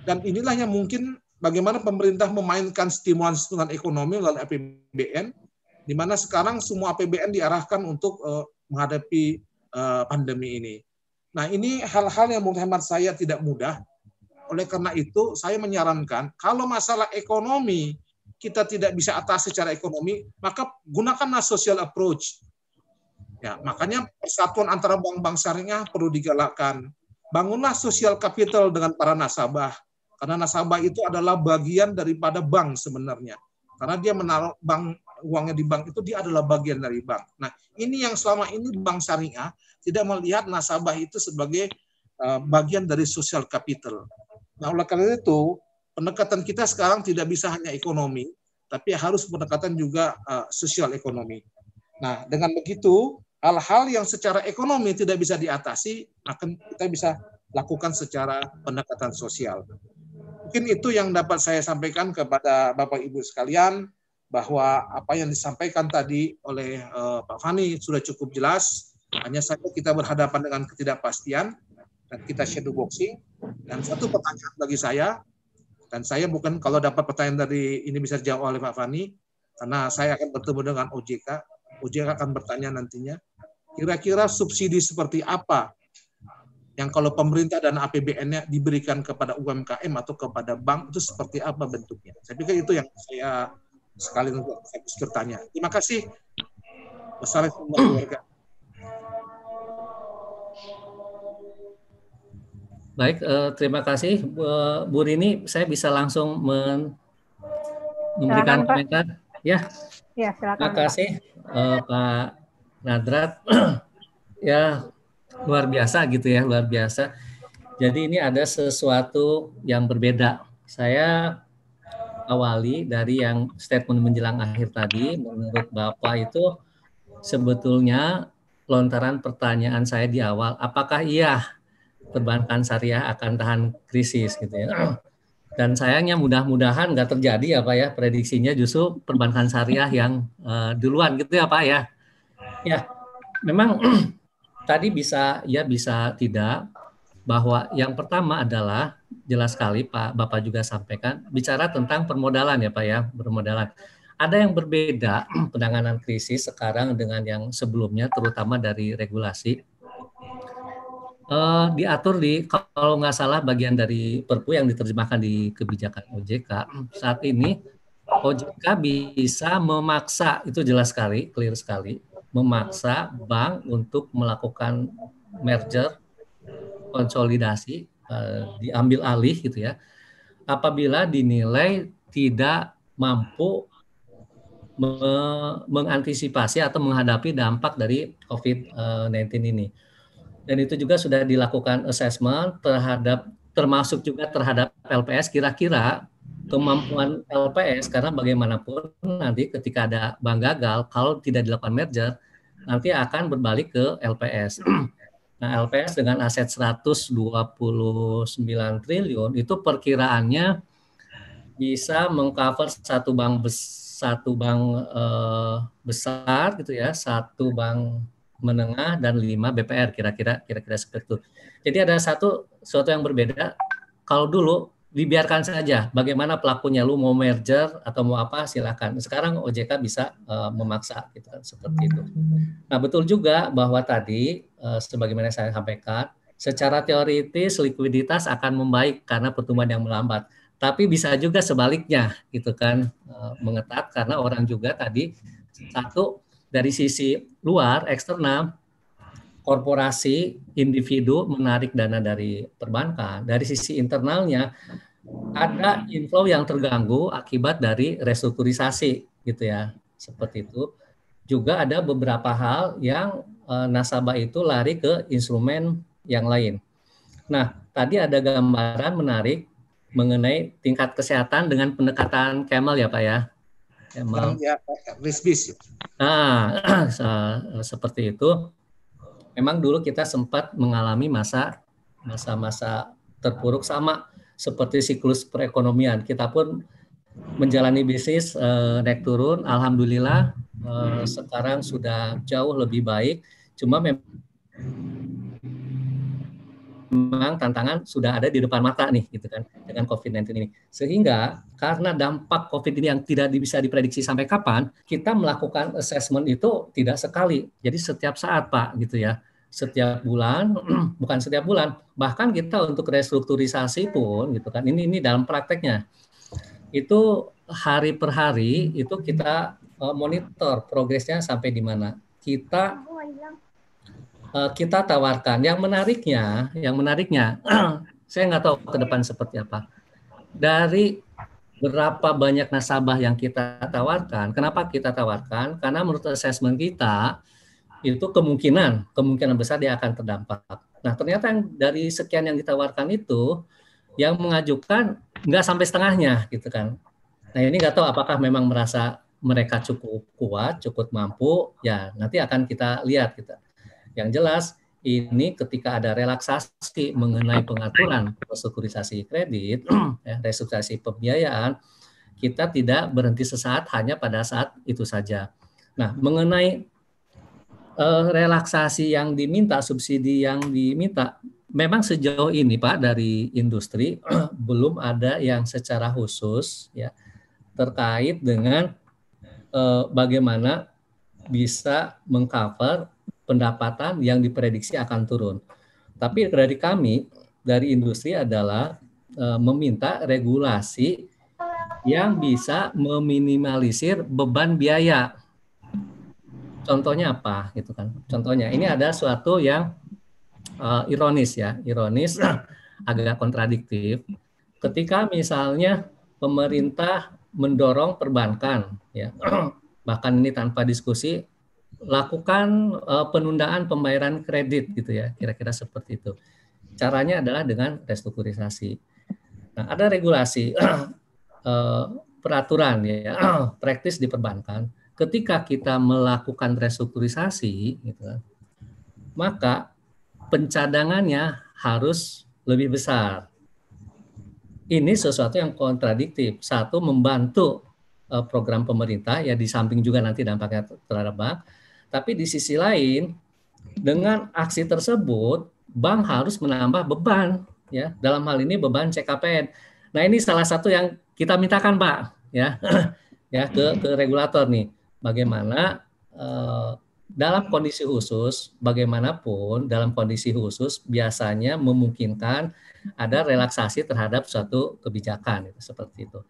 Dan inilah yang mungkin bagaimana pemerintah memainkan stimulan ekonomi melalui APBN, di mana sekarang semua APBN diarahkan untuk menghadapi pandemi ini. Nah, ini hal-hal yang menurut hemat saya tidak mudah. Oleh karena itu, saya menyarankan kalau masalah ekonomi kita tidak bisa atas secara ekonomi, maka gunakanlah social approach. Ya, makanya persatuan antara bank-bank syariah perlu digalakkan. Bangunlah social capital dengan para nasabah. Karena nasabah itu adalah bagian daripada bank sebenarnya. Karena dia menaruh uangnya di bank itu, dia adalah bagian dari bank. Nah, ini yang selama ini bank syariah tidak melihat nasabah itu sebagai bagian dari social capital. Nah, oleh karena itu, pendekatan kita sekarang tidak bisa hanya ekonomi, tapi harus pendekatan juga sosial ekonomi. Nah, dengan begitu, hal-hal yang secara ekonomi tidak bisa diatasi, akan kita bisa lakukan secara pendekatan sosial. Mungkin itu yang dapat saya sampaikan kepada Bapak Ibu sekalian, bahwa apa yang disampaikan tadi oleh Pak Fani sudah cukup jelas. Hanya saja kita berhadapan dengan ketidakpastian, dan kita shadow boxing. Dan satu pertanyaan bagi saya, dan saya bukan kalau dapat pertanyaan dari ini bisa dijawab oleh Pak Fani, karena saya akan bertemu dengan OJK. OJK akan bertanya nantinya, kira-kira subsidi seperti apa yang kalau pemerintah dan APBN-nya diberikan kepada UMKM atau kepada bank, itu seperti apa bentuknya? Saya pikir itu yang saya sekali fokus bertanya. Terima kasih. Wassalamualaikum warahmatullahi wabarakatuh. Baik, terima kasih Bu Rini. Saya bisa langsung memberikan komentar. Ya, silakan. Terima kasih Pak Nadrat. Ya, luar biasa gitu ya, luar biasa. Jadi ini ada sesuatu yang berbeda. Saya awali dari yang statement menjelang akhir tadi. Menurut Bapak itu sebetulnya lontaran pertanyaan saya di awal, apakah iya perbankan syariah akan tahan krisis gitu ya. Dan sayangnya mudah-mudahan nggak terjadi ya Pak ya, prediksinya justru perbankan syariah yang duluan gitu ya Pak ya. Ya, memang tadi bisa ya bisa tidak, bahwa yang pertama adalah jelas sekali Pak Bapak juga sampaikan bicara tentang permodalan ya Pak ya, permodalan. Ada yang berbeda penanganan krisis sekarang dengan yang sebelumnya, terutama dari regulasi. Diatur di, kalau nggak salah bagian dari Perpu yang diterjemahkan di kebijakan OJK saat ini, OJK bisa memaksa, itu jelas sekali, clear sekali, memaksa bank untuk melakukan merger, konsolidasi, diambil alih gitu ya, apabila dinilai tidak mampu mengantisipasi atau menghadapi dampak dari COVID-19 ini. Dan itu juga sudah dilakukan assessment terhadap, termasuk juga terhadap LPS, kira-kira kemampuan LPS, karena bagaimanapun nanti ketika ada bank gagal, kalau tidak dilakukan merger, nanti akan berbalik ke LPS. Nah, LPS dengan aset 129 triliun itu perkiraannya bisa mengcover satu bank besar gitu ya, satu bank menengah dan 5 BPR, kira-kira seperti itu. Jadi ada sesuatu yang berbeda. Kalau dulu dibiarkan saja, bagaimana pelakunya, lu mau merger atau mau apa silakan. Sekarang OJK bisa memaksa gitu kan, seperti itu. Nah, betul juga bahwa tadi sebagaimana saya sampaikan, secara teoritis likuiditas akan membaik karena pertumbuhan yang melambat. Tapi bisa juga sebaliknya gitu kan, mengetat karena orang juga tadi, satu dari sisi luar eksternal, korporasi, individu menarik dana dari perbankan. Dari sisi internalnya ada inflow yang terganggu akibat dari restrukturisasi gitu ya, seperti itu. Juga ada beberapa hal yang nasabah itu lari ke instrumen yang lain. Nah, tadi ada gambaran menarik mengenai tingkat kesehatan dengan pendekatan Camel ya Pak ya. Camel. Ya, risk-based. Nah, seperti itu. Memang dulu kita sempat mengalami masa-masa terpuruk sama seperti siklus perekonomian. Kita pun menjalani bisnis naik turun. Alhamdulillah sekarang sudah jauh lebih baik. Cuma memang tantangan sudah ada di depan mata nih gitu kan dengan COVID-19 ini. Sehingga karena dampak COVID ini yang tidak bisa diprediksi sampai kapan, kita melakukan assessment itu tidak sekali. Jadi setiap saat Pak gitu ya. Setiap bulan, bukan setiap bulan, bahkan kita untuk restrukturisasi pun gitu kan. Ini dalam prakteknya. Itu hari per hari itu kita monitor progresnya sampai di mana. Kita tawarkan. Yang menariknya, saya nggak tahu ke depan seperti apa. Dari berapa banyak nasabah yang kita tawarkan, kenapa kita tawarkan? Karena menurut assessment kita, itu kemungkinan besar dia akan terdampak. Nah, ternyata yang dari sekian yang ditawarkan itu, yang mengajukan nggak sampai setengahnya, gitu kan. Nah, ini nggak tahu apakah memang merasa mereka cukup kuat, cukup mampu, ya nanti akan kita lihat gitu. Yang jelas ini ketika ada relaksasi mengenai pengaturan restrukturisasi kredit, restrukturisasi pembiayaan, kita tidak berhenti sesaat hanya pada saat itu saja. Nah, mengenai relaksasi yang diminta, subsidi yang diminta, memang sejauh ini Pak dari industri belum ada yang secara khusus ya terkait dengan bagaimana bisa mengcover pendapatan yang diprediksi akan turun. Tapi dari kami, dari industri adalah meminta regulasi yang bisa meminimalisir beban biaya. Contohnya apa gitu kan? Contohnya ini ada suatu yang ironis ya, agak kontradiktif. Ketika misalnya pemerintah mendorong perbankan ya, bahkan ini tanpa diskusi, lakukan penundaan pembayaran kredit gitu ya, kira-kira seperti itu. Caranya adalah dengan restrukturisasi. Nah, ada regulasi peraturan ya, praktis di perbankan. Ketika kita melakukan restrukturisasi, gitu, maka pencadangannya harus lebih besar. ini sesuatu yang kontradiktif. Satu, membantu program pemerintah, ya di samping juga nanti dampaknya terhadap bank. Tapi di sisi lain, dengan aksi tersebut, bank harus menambah beban, ya. Dalam hal ini beban CKPN. Nah, ini salah satu yang kita mintakan, Pak, ya, ya ke regulator nih. Bagaimana dalam kondisi khusus, bagaimanapun dalam kondisi khusus biasanya memungkinkan ada relaksasi terhadap suatu kebijakan, seperti itu.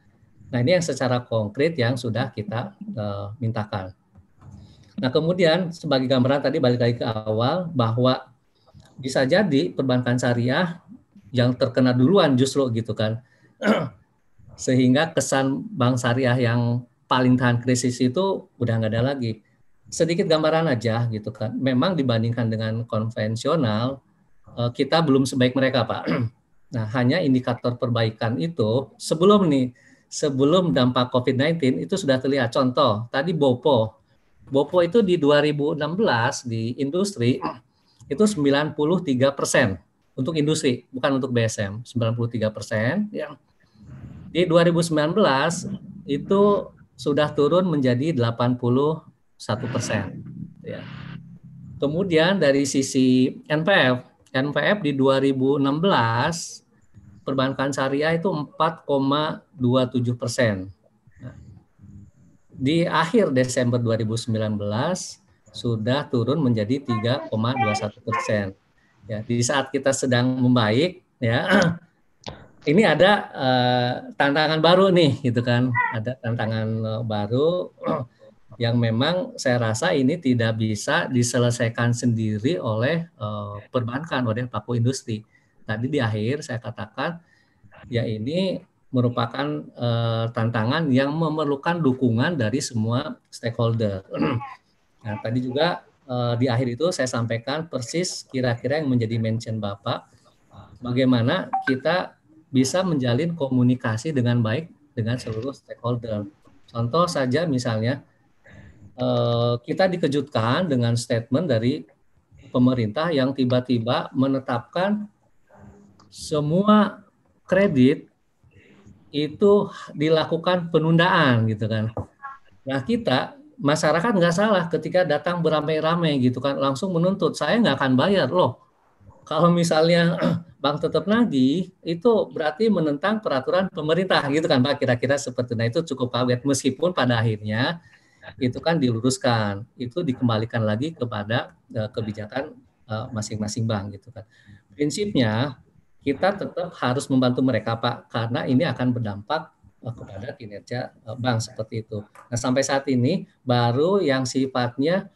Nah, ini yang secara konkret yang sudah kita mintakan. Nah, kemudian sebagai gambaran tadi balik lagi ke awal bahwa bisa jadi perbankan syariah yang terkena duluan justru gitu kan, sehingga kesan bank syariah yang paling tahan krisis itu udah nggak ada lagi. Sedikit gambaran aja gitu kan. Memang dibandingkan dengan konvensional, kita belum sebaik mereka, Pak. Nah, hanya indikator perbaikan itu sebelum dampak COVID-19 itu sudah terlihat. Contoh, tadi BOPO itu di 2016 di industri itu 93% untuk industri, bukan untuk BSM, 93%. Ya. Di 2019 itu sudah turun menjadi 81%. Ya. Kemudian dari sisi NPF di 2016 perbankan syariah itu 4,27%. Nah, di akhir Desember 2019 sudah turun menjadi 3,21%. Ya, di saat kita sedang membaik, ya, ini ada tantangan baru nih, gitu kan? Ada tantangan baru yang memang saya rasa ini tidak bisa diselesaikan sendiri oleh perbankan, oleh pelaku industri. Tadi di akhir saya katakan, ya ini merupakan tantangan yang memerlukan dukungan dari semua stakeholder. Nah, tadi juga di akhir itu saya sampaikan persis kira-kira yang menjadi mention Bapak, bagaimana kita bisa menjalin komunikasi dengan baik dengan seluruh stakeholder. Contoh saja misalnya, kita dikejutkan dengan statement dari pemerintah yang tiba-tiba menetapkan semua kredit itu dilakukan penundaan gitu kan. Nah, kita masyarakat nggak salah ketika datang beramai-ramai gitu kan, langsung menuntut, saya nggak akan bayar loh. Kalau misalnya bank tetap nagih, itu berarti menentang peraturan pemerintah gitu kan Pak, kira-kira seperti itu. Nah, itu cukup kaget, meskipun pada akhirnya itu kan diluruskan, itu dikembalikan lagi kepada kebijakan masing-masing bank gitu kan. Prinsipnya kita tetap harus membantu mereka Pak, karena ini akan berdampak kepada kinerja bank seperti itu. Nah, sampai saat ini baru yang sifatnya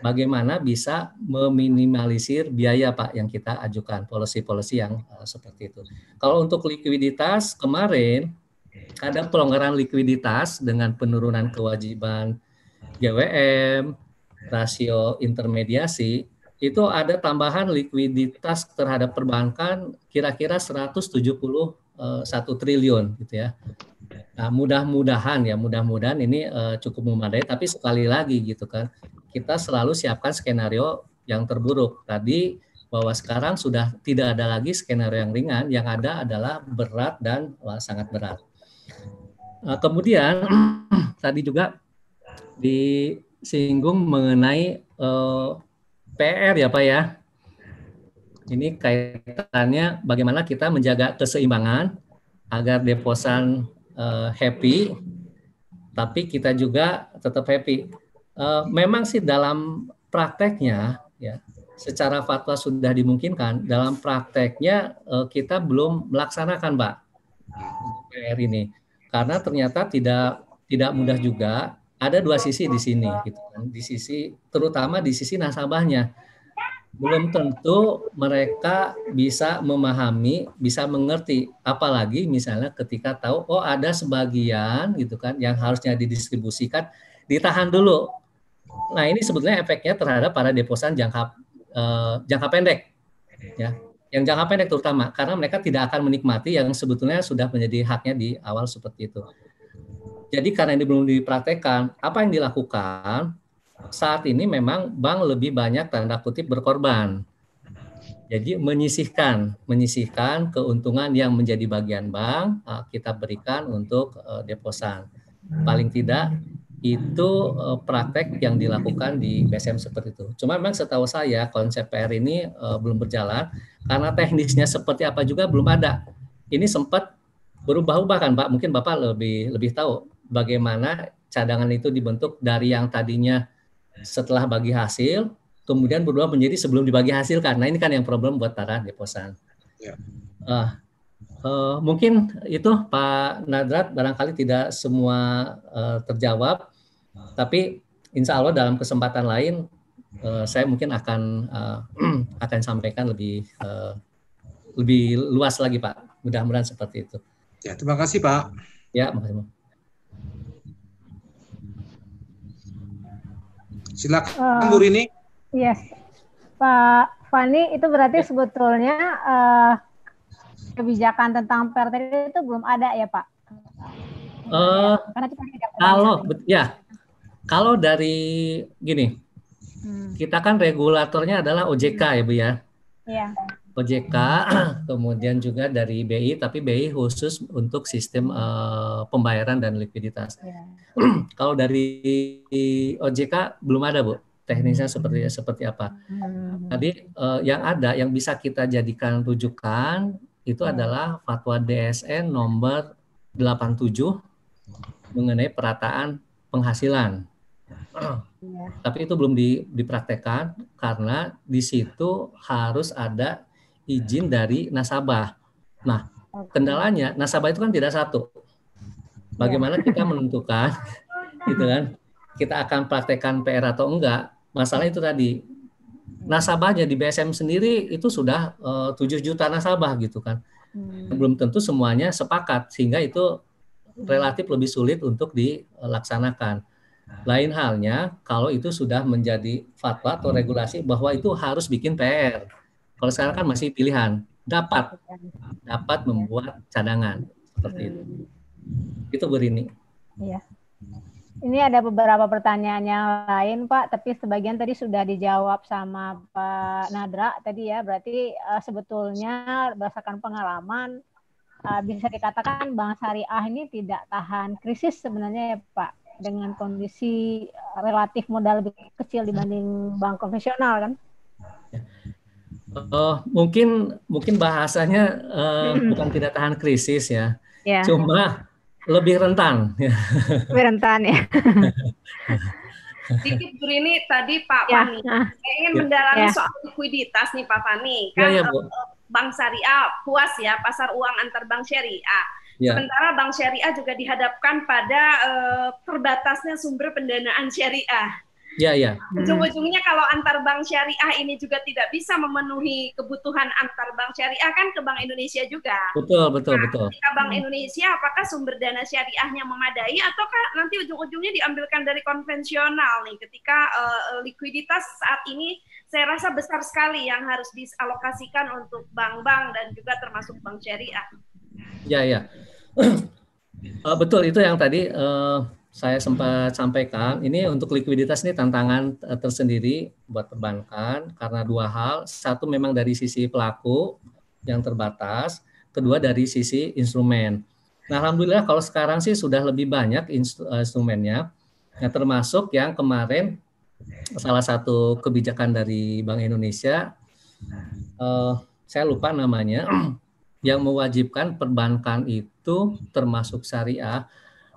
bagaimana bisa meminimalisir biaya Pak yang kita ajukan, policy-policy yang seperti itu. Kalau untuk likuiditas kemarin ada pelonggaran likuiditas dengan penurunan kewajiban GWM, rasio intermediasi, itu ada tambahan likuiditas terhadap perbankan kira-kira 171 triliun gitu ya. Nah, mudah-mudahan ini cukup memadai, tapi sekali lagi gitu kan, kita selalu siapkan skenario yang terburuk. Tadi bahwa sekarang sudah tidak ada lagi skenario yang ringan, yang ada adalah berat dan sangat berat. Kemudian tadi juga disinggung mengenai PR ya Pak ya. Ini kaitannya bagaimana kita menjaga keseimbangan agar deposan happy, tapi kita juga tetap happy. Memang sih dalam prakteknya ya, secara fatwa sudah dimungkinkan, dalam prakteknya kita belum melaksanakan Pak PR ini, karena ternyata tidak mudah juga. Ada dua sisi di sini, gitu kan. Terutama di sisi nasabahnya, belum tentu mereka bisa memahami, bisa mengerti, apalagi misalnya ketika tahu oh ada sebagian gitu kan yang harusnya didistribusikan ditahan dulu. Nah, ini sebetulnya efeknya terhadap para deposan jangka pendek, ya, yang jangka pendek terutama, karena mereka tidak akan menikmati yang sebetulnya sudah menjadi haknya di awal seperti itu. Jadi karena ini belum dipraktekkan, apa yang dilakukan saat ini memang bank lebih banyak tanda kutip berkorban. Jadi menyisihkan keuntungan yang menjadi bagian bank kita berikan untuk deposan. Paling tidak itu praktek yang dilakukan di BSM seperti itu. Cuma memang setahu saya konsep PR ini belum berjalan karena teknisnya seperti apa juga belum ada. Ini sempat berubah-ubah kan Pak? Mungkin Bapak lebih tahu bagaimana cadangan itu dibentuk dari yang tadinya setelah bagi hasil, kemudian berubah menjadi sebelum dibagi hasil kan. Nah ini kan yang problem buat para deposan. Ya. Mungkin itu Pak Nadrat barangkali tidak semua terjawab, tapi insya Allah dalam kesempatan lain saya mungkin akan sampaikan lebih luas lagi Pak. Mudah-mudahan seperti itu. Ya, terima kasih Pak. Ya, makasih. Silakan Bu Rini. Yes, Pak Fani, itu berarti sebetulnya kebijakan tentang PRT itu belum ada ya Pak? Kalau dari gini, kita kan regulatornya adalah OJK ya Bu ya. Iya. OJK, kemudian juga dari BI, tapi BI khusus untuk sistem pembayaran dan likuiditas. Kalau dari OJK belum ada Bu, teknisnya seperti apa. Tadi yang bisa kita jadikan rujukan itu adalah Fatwa DSN nomor 87 mengenai perataan penghasilan. Tapi itu belum dipraktekkan karena di situ harus ada izin dari nasabah. Nah, kendalanya nasabah itu kan tidak satu. Bagaimana kita menentukan, gitu kan? Kita akan praktekkan PR atau enggak? Masalah itu tadi. Nasabahnya di BSM sendiri itu sudah 7 juta nasabah gitu kan. Belum tentu semuanya sepakat sehingga itu relatif lebih sulit untuk dilaksanakan. Lain halnya kalau itu sudah menjadi fatwa atau regulasi bahwa itu harus bikin PR. Kalau sekarang kan masih pilihan, dapat membuat cadangan seperti itu. Itu Bu Rini. Iya. Ini ada beberapa pertanyaan yang lain Pak, tapi sebagian tadi sudah dijawab sama Pak Nadra tadi ya. Berarti sebetulnya berdasarkan pengalaman bisa dikatakan Bank Syariah ini tidak tahan krisis sebenarnya ya Pak, dengan kondisi relatif modal lebih kecil dibanding bank konvensional kan? Mungkin bahasanya bukan tidak tahan krisis ya. Cuma lebih rentan. Lebih rentan ya. Sedikit Bu Rini, tadi Pak Fani, saya ingin mendalami soal likuiditas nih Pak Fani. Kan Bank Syariah puas ya pasar uang antar bank syariah. Sementara bank syariah juga dihadapkan pada terbatasnya sumber pendanaan syariah. Ujung-ujungnya kalau antar bank syariah ini juga tidak bisa memenuhi kebutuhan antar bank syariah kan ke Bank Indonesia juga. Betul. Ketika Bank Indonesia apakah sumber dana syariahnya memadai ataukah nanti ujung-ujungnya diambilkan dari konvensional nih ketika likuiditas saat ini saya rasa besar sekali yang harus dialokasikan untuk bank-bank dan juga termasuk bank syariah. Ya. Betul itu yang tadi saya sempat sampaikan. Ini untuk likuiditas ini tantangan tersendiri buat perbankan karena dua hal. Satu memang dari sisi pelaku yang terbatas, kedua dari sisi instrumen. Nah, alhamdulillah kalau sekarang sih sudah lebih banyak instrumennya. Ya, termasuk yang kemarin salah satu kebijakan dari Bank Indonesia, saya lupa namanya, yang mewajibkan perbankan itu termasuk syariah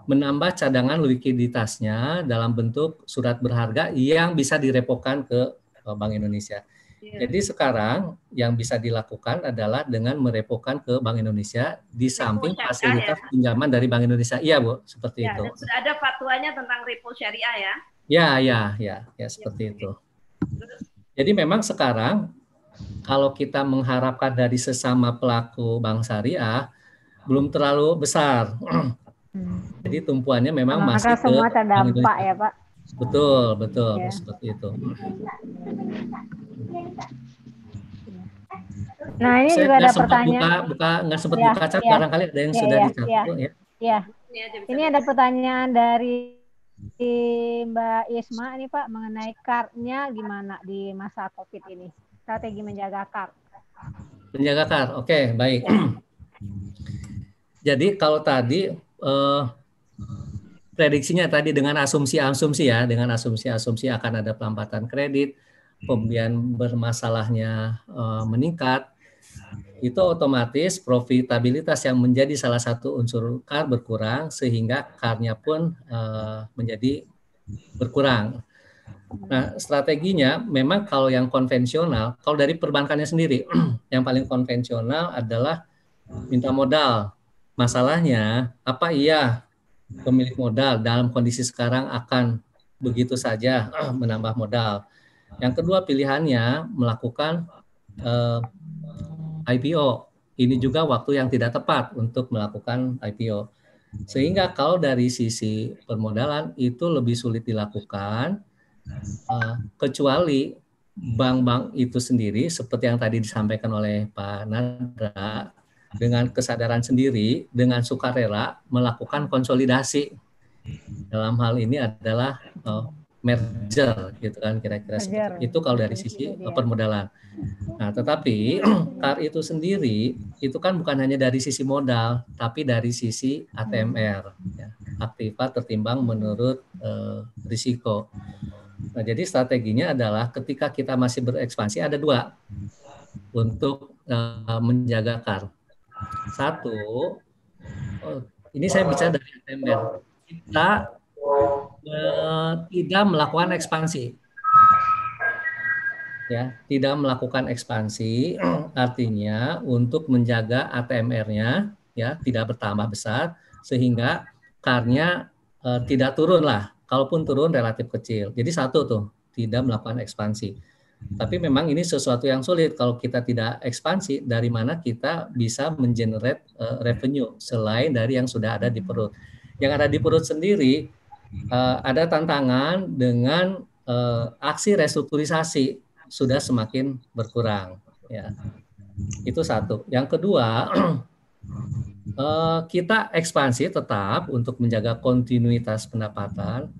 menambah cadangan likuiditasnya dalam bentuk surat berharga yang bisa direpokan ke Bank Indonesia. Jadi sekarang yang bisa dilakukan adalah dengan merepokan ke Bank Indonesia di samping fasilitas pinjaman dari Bank Indonesia. Iya Bu, seperti itu. Dan sudah ada fatwanya tentang repo syariah ya? Ya, seperti itu. Jadi memang sekarang kalau kita mengharapkan dari sesama pelaku bank syariah belum terlalu besar. Jadi tumpuannya memang masih ke semua terdampak ya Pak. Betul, seperti itu. Nah ini saya juga ada pertanyaan. Nggak sempat buka chat, barangkali ada yang sudah dicatat ya. Iya. Ini ada pertanyaan dari Mbak Isma nih Pak mengenai card-nya gimana di masa COVID ini, strategi menjaga card. Menjaga KAR, oke, baik. Jadi kalau tadi prediksinya tadi dengan asumsi-asumsi ya, dengan asumsi-asumsi akan ada pelambatan kredit, kemudian bermasalahnya meningkat, itu otomatis profitabilitas yang menjadi salah satu unsur KAR berkurang sehingga KAR-nya pun menjadi berkurang. Nah, strateginya memang kalau yang konvensional, kalau dari perbankannya sendiri, yang paling konvensional adalah minta modal. Masalahnya, apa iya pemilik modal dalam kondisi sekarang akan begitu saja menambah modal? Yang kedua pilihannya melakukan IPO. Ini juga waktu yang tidak tepat untuk melakukan IPO. Sehingga kalau dari sisi permodalan itu lebih sulit dilakukan, kecuali bank-bank itu sendiri seperti yang tadi disampaikan oleh Pak Nadra, dengan kesadaran sendiri, dengan sukarela melakukan konsolidasi. Dalam hal ini adalah merger, gitu kan, kira-kira seperti itu kalau dari sisi permodalan. Nah, tetapi KAR itu sendiri itu kan bukan hanya dari sisi modal, tapi dari sisi ATMR, ya, aktiva tertimbang menurut risiko. Nah, jadi strateginya adalah ketika kita masih berekspansi ada dua untuk menjaga KAR. Satu, ini saya bicara dari ATMR, kita tidak melakukan ekspansi. Ya, tidak melakukan ekspansi artinya untuk menjaga ATMR-nya ya tidak bertambah besar sehingga KAR-nya tidak turun lah. Kalaupun turun relatif kecil. Jadi satu tuh, tidak melakukan ekspansi. Tapi memang ini sesuatu yang sulit kalau kita tidak ekspansi, dari mana kita bisa mengenerate revenue selain dari yang sudah ada di perut. Yang ada di perut sendiri ada tantangan dengan aksi restrukturisasi sudah semakin berkurang. Ya, itu satu. Yang kedua, kita ekspansi tetap untuk menjaga kontinuitas pendapatan,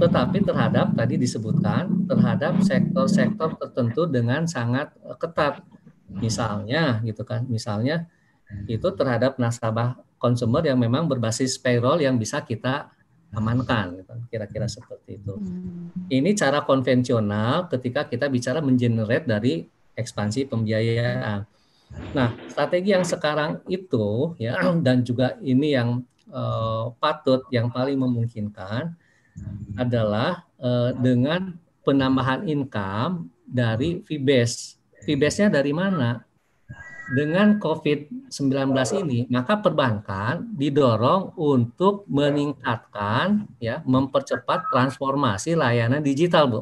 tetapi terhadap tadi disebutkan terhadap sektor-sektor tertentu dengan sangat ketat. Misalnya, gitu kan? Misalnya itu terhadap nasabah konsumer yang memang berbasis payroll yang bisa kita amankan, gitu. Kira-kira seperti itu. Ini cara konvensional ketika kita bicara mengenerate dari ekspansi pembiayaan. Nah, strategi yang sekarang itu ya, dan juga ini yang patut, yang paling memungkinkan adalah dengan penambahan income dari fee base. Fee base-nya dari mana? Dengan COVID-19 ini, maka perbankan didorong untuk meningkatkan, ya, mempercepat transformasi layanan digital, Bu.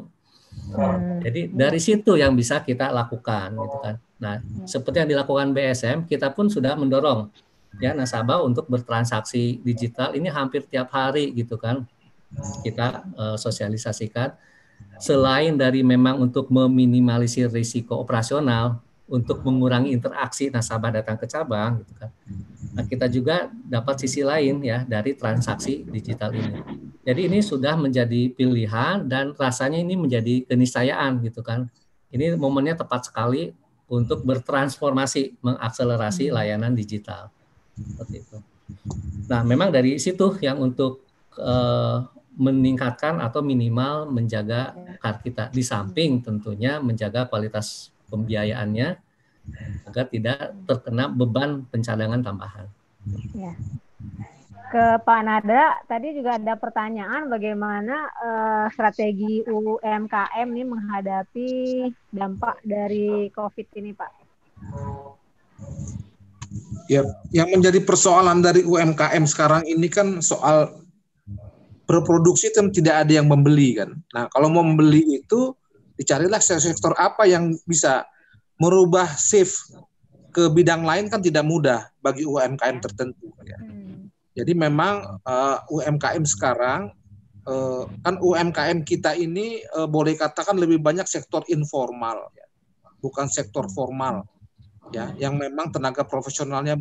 Jadi dari situ yang bisa kita lakukan, gitu kan. Nah, seperti yang dilakukan BSM, kita pun sudah mendorong ya nasabah untuk bertransaksi digital ini hampir tiap hari, gitu kan. Kita sosialisasikan. Selain dari memang untuk meminimalisir risiko operasional, untuk mengurangi interaksi nasabah datang ke cabang, gitu kan. Nah, kita juga dapat sisi lain ya dari transaksi digital ini. Jadi ini sudah menjadi pilihan dan rasanya ini menjadi keniscayaan, gitu kan. Ini momennya tepat sekali untuk bertransformasi, mengakselerasi layanan digital. Seperti itu. Nah, memang dari situ yang untuk meningkatkan atau minimal menjaga KAR kita, di samping tentunya menjaga kualitas pembiayaannya agar tidak terkena beban pencadangan tambahan. Ya. Ke Pak Nadra, tadi juga ada pertanyaan bagaimana strategi UMKM ini menghadapi dampak dari COVID ini, Pak. Ya, yang menjadi persoalan dari UMKM sekarang ini kan soal berproduksi kan tidak ada yang membeli kan. Nah, kalau mau membeli itu dicarilah sektor apa yang bisa merubah shift ke bidang lain kan tidak mudah bagi UMKM tertentu. Ya. Jadi memang UMKM sekarang kan UMKM kita ini boleh katakan lebih banyak sektor informal, ya. Bukan sektor formal, ya, yang memang tenaga profesionalnya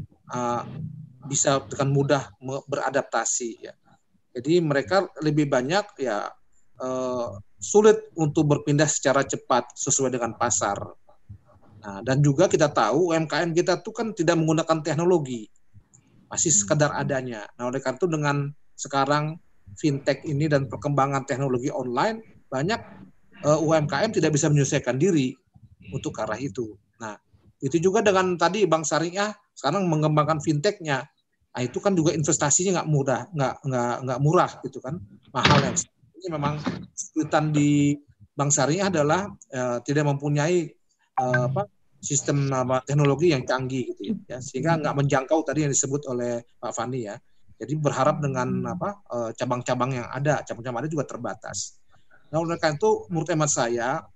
bisa dengan mudah beradaptasi. Ya. Jadi mereka lebih banyak ya sulit untuk berpindah secara cepat sesuai dengan pasar. Nah, dan juga kita tahu UMKM kita tuh kan tidak menggunakan teknologi, masih sekedar adanya. Nah, oleh karena itu dengan sekarang fintech ini dan perkembangan teknologi online, banyak UMKM tidak bisa menyelesaikan diri untuk ke arah itu. Nah, itu juga dengan tadi Bank Syariah sekarang mengembangkan fintechnya. Nah, itu kan juga investasinya nggak murah gitu kan, mahal yang ini memang kesulitan di Bank Syariah adalah tidak mempunyai sistem teknologi yang canggih gitu ya, sehingga nggak menjangkau tadi yang disebut oleh Pak Fani ya. Jadi berharap dengan cabang-cabang yang ada juga terbatas. Nah, oleh karena itu menurut hemat saya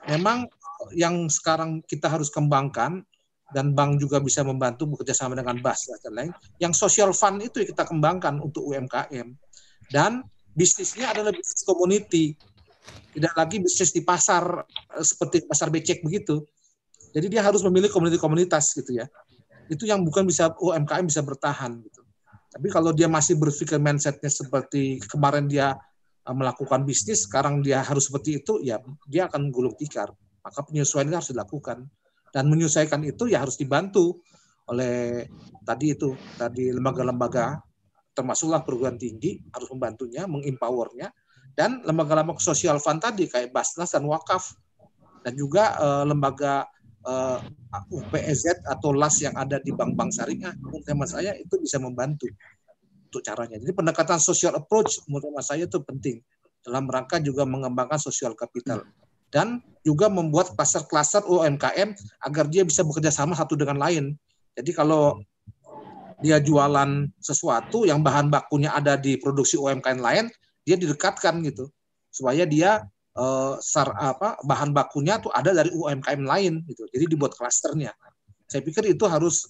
memang yang sekarang kita harus kembangkan dan bank juga bisa membantu bekerja sama dengan BAS dan lain, yang social fund itu kita kembangkan untuk UMKM, dan bisnisnya adalah bisnis community, tidak lagi bisnis di pasar seperti pasar becek begitu. Jadi dia harus memilih komunitas gitu ya. Itu yang bukan bisa UMKM bisa bertahan gitu. Tapi kalau dia masih berpikir mindsetnya seperti kemarin dia melakukan bisnis, sekarang dia harus seperti itu, ya dia akan gulung tikar. Maka penyesuaian harus dilakukan. Dan menyesuaikan itu ya harus dibantu oleh tadi lembaga-lembaga, termasuklah perguruan tinggi harus membantunya, mengempowernya, dan lembaga-lembaga sosial fund tadi kayak Basnas dan Wakaf, dan juga lembaga UPEZ atau LAS yang ada di bank-bank syariah, menurut hemat saya itu bisa membantu untuk caranya. Jadi pendekatan social approach menurut hemat saya itu penting dalam rangka juga mengembangkan social capital dan juga membuat klaster-klaster UMKM agar dia bisa bekerja sama satu dengan lain. Jadi kalau dia jualan sesuatu yang bahan bakunya ada di produksi UMKM lain, dia didekatkan gitu supaya dia bahan bakunya tuh ada dari UMKM lain gitu. Jadi dibuat klasternya. Saya pikir itu harus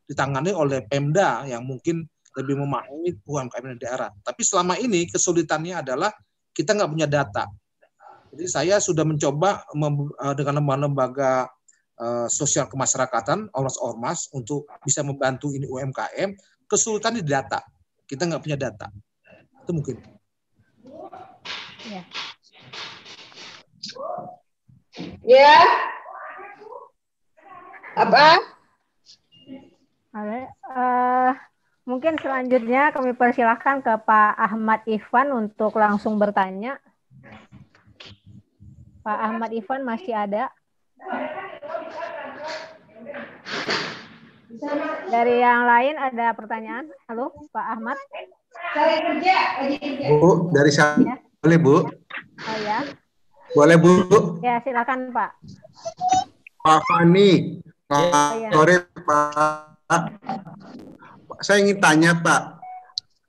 ditangani oleh Pemda yang mungkin lebih memahami UMKM di daerah. Tapi selama ini kesulitannya adalah kita nggak punya data. Jadi saya sudah mencoba dengan lembaga sosial kemasyarakatan, ormas-ormas untuk bisa membantu ini UMKM. Kesulitan di data. Kita nggak punya data. Itu mungkin. Ya. Ya. Apa? Mungkin selanjutnya kami persilahkan ke Pak Ahmad Ivan untuk langsung bertanya. Pak Ahmad Ivan masih ada? Dari yang lain ada pertanyaan? Halo, Pak Ahmad? Bu, dari saya ya. Boleh Bu? Oh ya. Boleh Bu? Ya, silakan Pak. Pak Fani, sore Pak. Saya ingin tanya Pak,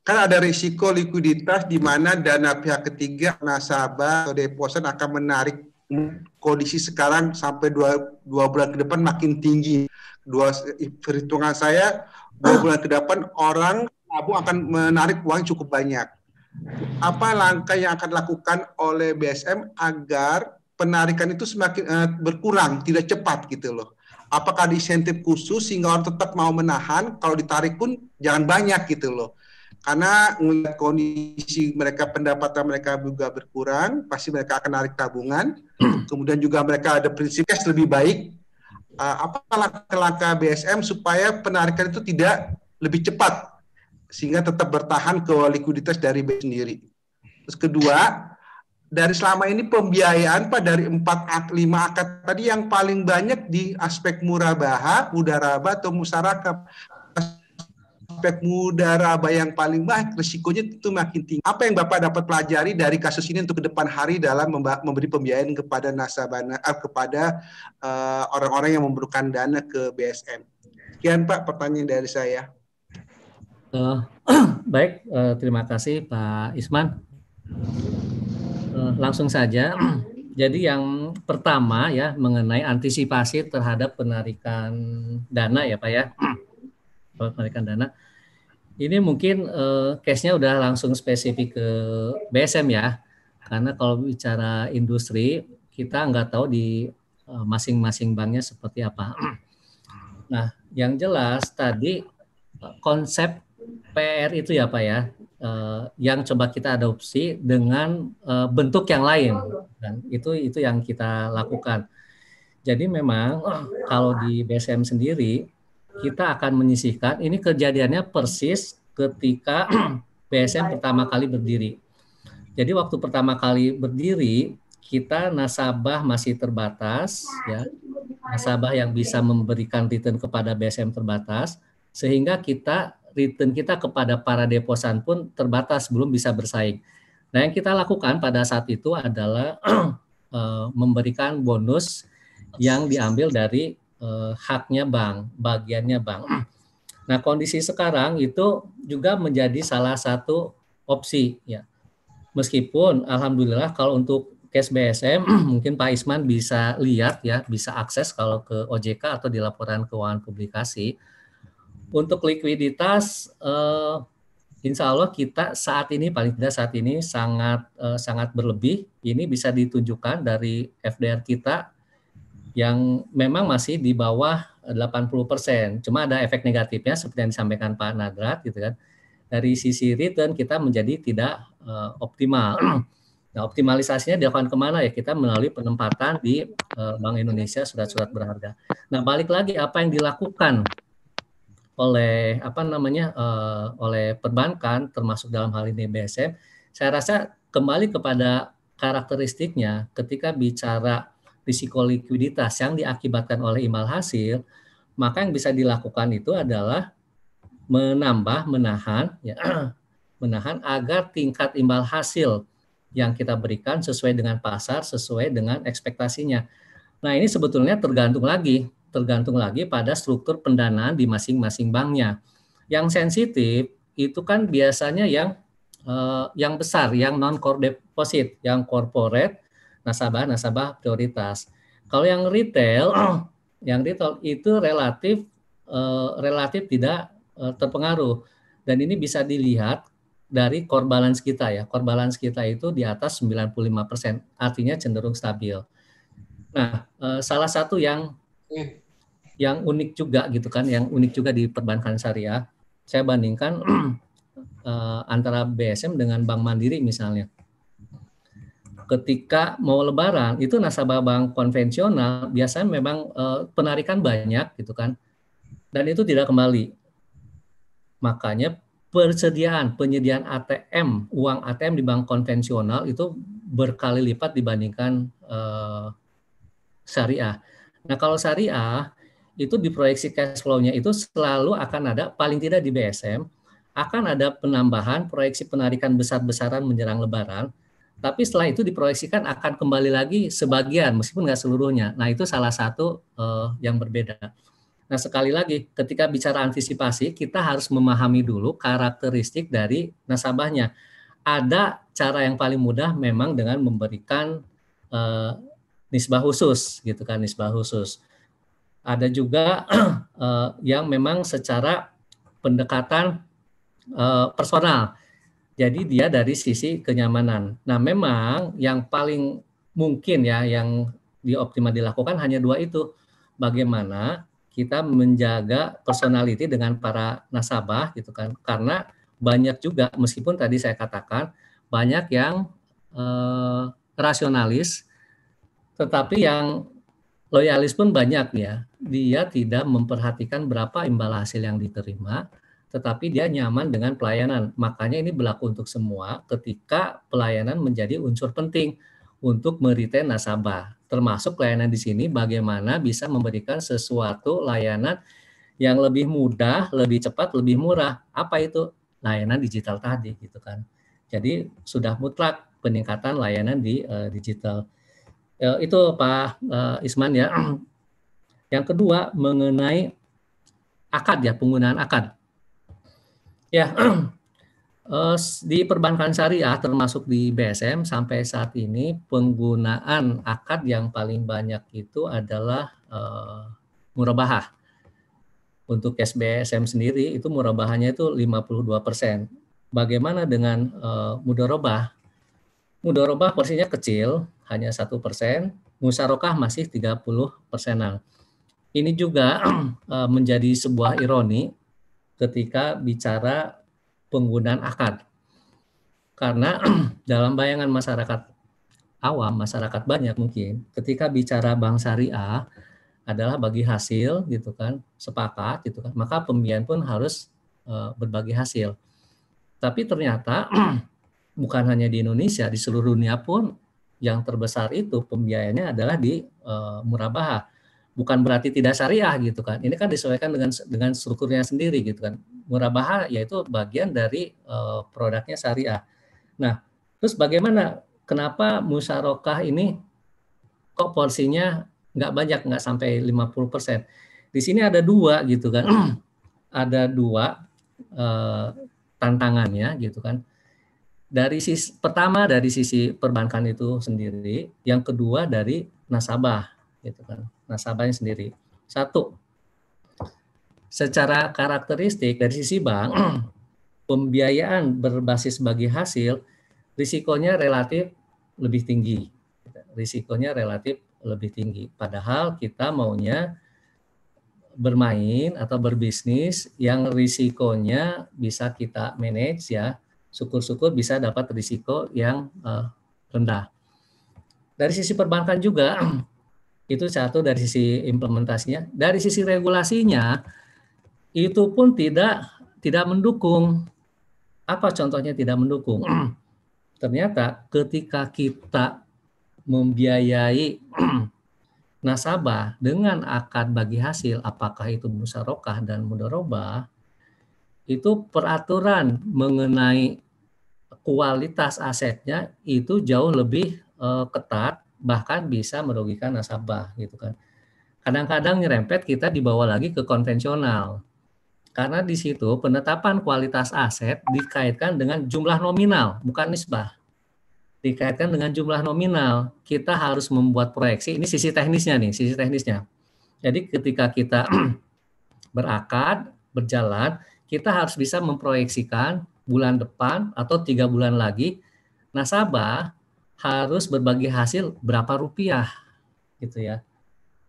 kan ada risiko likuiditas di mana dana pihak ketiga, nasabah atau deposan akan menarik kondisi sekarang sampai dua bulan ke depan makin tinggi. Perhitungan saya 2 bulan ke depan orang tabung akan menarik uang cukup banyak. Apa langkah yang akan dilakukan oleh BSM agar penarikan itu semakin berkurang, tidak cepat gitu loh? Apakah ada insentif khusus sehingga orang tetap mau menahan, kalau ditarik pun jangan banyak gitu loh. Karena melihat kondisi mereka, pendapatan mereka juga berkurang, pasti mereka akan narik tabungan. Kemudian juga mereka ada prinsip cash lebih baik. Apa langkah-langkah BSM supaya penarikan itu tidak lebih cepat sehingga tetap bertahan ke likuiditas dari BSM sendiri. Terus kedua, dari selama ini pembiayaan Pak dari 4-5 akad tadi yang paling banyak di aspek murabahah, mudarabah atau musyarakah. Aspek mudarabah yang paling banyak risikonya itu makin tinggi. Apa yang Bapak dapat pelajari dari kasus ini untuk ke depan hari dalam memberi pembiayaan kepada nasabah, kepada orang-orang yang memerlukan dana ke BSM? Sekian Pak pertanyaan dari saya. Baik, terima kasih Pak Isman. Langsung saja. Jadi yang pertama ya mengenai antisipasi terhadap penarikan dana ya Pak ya. Penarikan dana. Ini mungkin case-nya udah langsung spesifik ke BSM ya. Karena kalau bicara industri kita nggak tahu di masing-masing banknya seperti apa. Nah, yang jelas tadi konsep PR itu ya Pak ya, yang coba kita adopsi dengan bentuk yang lain, dan itu yang kita lakukan. Jadi memang kalau di BSM sendiri kita akan menyisihkan, ini kejadiannya persis ketika BSM pertama kali berdiri. Jadi waktu pertama kali berdiri, kita nasabah masih terbatas, ya, nasabah yang bisa memberikan return kepada BSM terbatas, sehingga return kita kepada para deposan pun terbatas, belum bisa bersaing. Nah, yang kita lakukan pada saat itu adalah memberikan bonus yang diambil dari haknya bank, bagiannya bank. Nah, kondisi sekarang itu juga menjadi salah satu opsi, ya. Meskipun alhamdulillah kalau untuk cash BSM mungkin Pak Isman bisa lihat, ya, bisa akses kalau ke OJK atau di laporan keuangan publikasi. Untuk likuiditas insya Allah kita saat ini, paling tidak saat ini sangat berlebih. Ini bisa ditunjukkan dari FDR kita yang memang masih di bawah 80%. Cuma ada efek negatifnya seperti yang disampaikan Pak Nadrat, gitu kan. Dari sisi return kita menjadi tidak optimal. Nah, optimalisasinya dilakukan kemana, ya? Kita melalui penempatan di Bank Indonesia surat-surat berharga. Nah, balik lagi apa yang dilakukan oleh oleh perbankan, termasuk dalam hal ini BSM, saya rasa kembali kepada karakteristiknya. Ketika bicara risiko likuiditas yang diakibatkan oleh imbal hasil, maka yang bisa dilakukan itu adalah menahan agar tingkat imbal hasil yang kita berikan sesuai dengan pasar, sesuai dengan ekspektasinya. Nah, ini sebetulnya tergantung lagi pada struktur pendanaan di masing-masing banknya. Yang sensitif itu kan biasanya yang besar, yang non-core deposit, yang corporate, nasabah prioritas. Kalau yang retail itu relatif tidak terpengaruh, dan ini bisa dilihat dari core balance kita, ya. Core balance kita itu di atas 95%, artinya cenderung stabil. Nah, salah satu yang unik juga gitu kan, yang unik juga di perbankan syariah, saya bandingkan antara BSM dengan Bank Mandiri misalnya. Ketika mau lebaran itu nasabah bank konvensional biasanya memang penarikan banyak gitu kan, dan itu tidak kembali. Makanya penyediaan ATM, uang ATM di bank konvensional itu berkali lipat dibandingkan syariah. Nah, kalau syariah itu diproyeksi cash flow-nya itu selalu akan ada, paling tidak di BSM akan ada penambahan proyeksi penarikan besar-besaran menjelang lebaran. Tapi setelah itu diproyeksikan akan kembali lagi sebagian, meskipun nggak seluruhnya. Nah, itu salah satu yang berbeda. Nah, sekali lagi, ketika bicara antisipasi, kita harus memahami dulu karakteristik dari nasabahnya. Ada cara yang paling mudah memang dengan memberikan nisbah khusus, gitu kan, nisbah khusus. Ada juga yang memang secara pendekatan personal. Jadi dia dari sisi kenyamanan. Nah, memang yang paling mungkin, ya, yang dioptimal dilakukan hanya dua itu. Bagaimana kita menjaga personality dengan para nasabah, gitu kan. Karena banyak juga, meskipun tadi saya katakan banyak yang rasionalis, tetapi yang loyalis pun banyak, ya. Dia tidak memperhatikan berapa imbal hasil yang diterima, tetapi dia nyaman dengan pelayanan. Makanya ini berlaku untuk semua ketika pelayanan menjadi unsur penting untuk meretain nasabah. Termasuk pelayanan di sini bagaimana bisa memberikan sesuatu layanan yang lebih mudah, lebih cepat, lebih murah. Apa itu? Layanan digital tadi, gitu kan. Jadi sudah mutlak peningkatan layanan di digital. Itu Pak Isman, ya. Yang kedua mengenai akad, ya, penggunaan akad. Ya, di perbankan syariah termasuk di BSM sampai saat ini penggunaan akad yang paling banyak itu adalah murabahah. Untuk cash BSM sendiri itu murabahanya itu 52%. Bagaimana dengan mudharabah? Mudharabah porsinya kecil, hanya 1%. Musyarakah masih 30%. Ini juga menjadi sebuah ironi ketika bicara penggunaan akad. Karena dalam bayangan masyarakat awam, masyarakat banyak mungkin, ketika bicara bank syariah adalah bagi hasil gitu kan, sepakat gitu kan, maka pembiayaan pun harus berbagi hasil. Tapi ternyata bukan hanya di Indonesia, di seluruh dunia pun yang terbesar itu pembiayaannya adalah di murabahah. Bukan berarti tidak syariah gitu kan. Ini kan disesuaikan dengan strukturnya sendiri gitu kan. Murabahah yaitu bagian dari produknya syariah. Nah, terus bagaimana? Kenapa musyarakah ini kok porsinya nggak banyak, nggak sampai 50%? Di sini ada dua gitu kan. Ada dua tantangannya gitu kan. Pertama dari sisi perbankan itu sendiri, yang kedua dari nasabah gitu kan. Nasabahnya sendiri. Satu, secara karakteristik dari sisi bank, pembiayaan berbasis bagi hasil risikonya relatif lebih tinggi. Risikonya relatif lebih tinggi. Padahal kita maunya bermain atau berbisnis yang risikonya bisa kita manage ya. Syukur-syukur bisa dapat risiko yang rendah. Dari sisi perbankan juga, itu satu dari sisi implementasinya. Dari sisi regulasinya, itu pun tidak mendukung. Apa contohnya tidak mendukung? Ternyata ketika kita membiayai nasabah dengan akad bagi hasil, apakah itu musyarakah dan mudharabah, itu peraturan mengenai kualitas asetnya itu jauh lebih ketat, bahkan bisa merugikan nasabah gitu kan. Kadang-kadang nyerempet kita dibawa lagi ke konvensional. Karena di situ penetapan kualitas aset dikaitkan dengan jumlah nominal, bukan nisbah. Dikaitkan dengan jumlah nominal. Kita harus membuat proyeksi, ini sisi teknisnya nih, sisi teknisnya. Jadi ketika kita berakad, berjalan, kita harus bisa memproyeksikan bulan depan atau 3 bulan lagi nasabah harus berbagi hasil berapa rupiah gitu ya.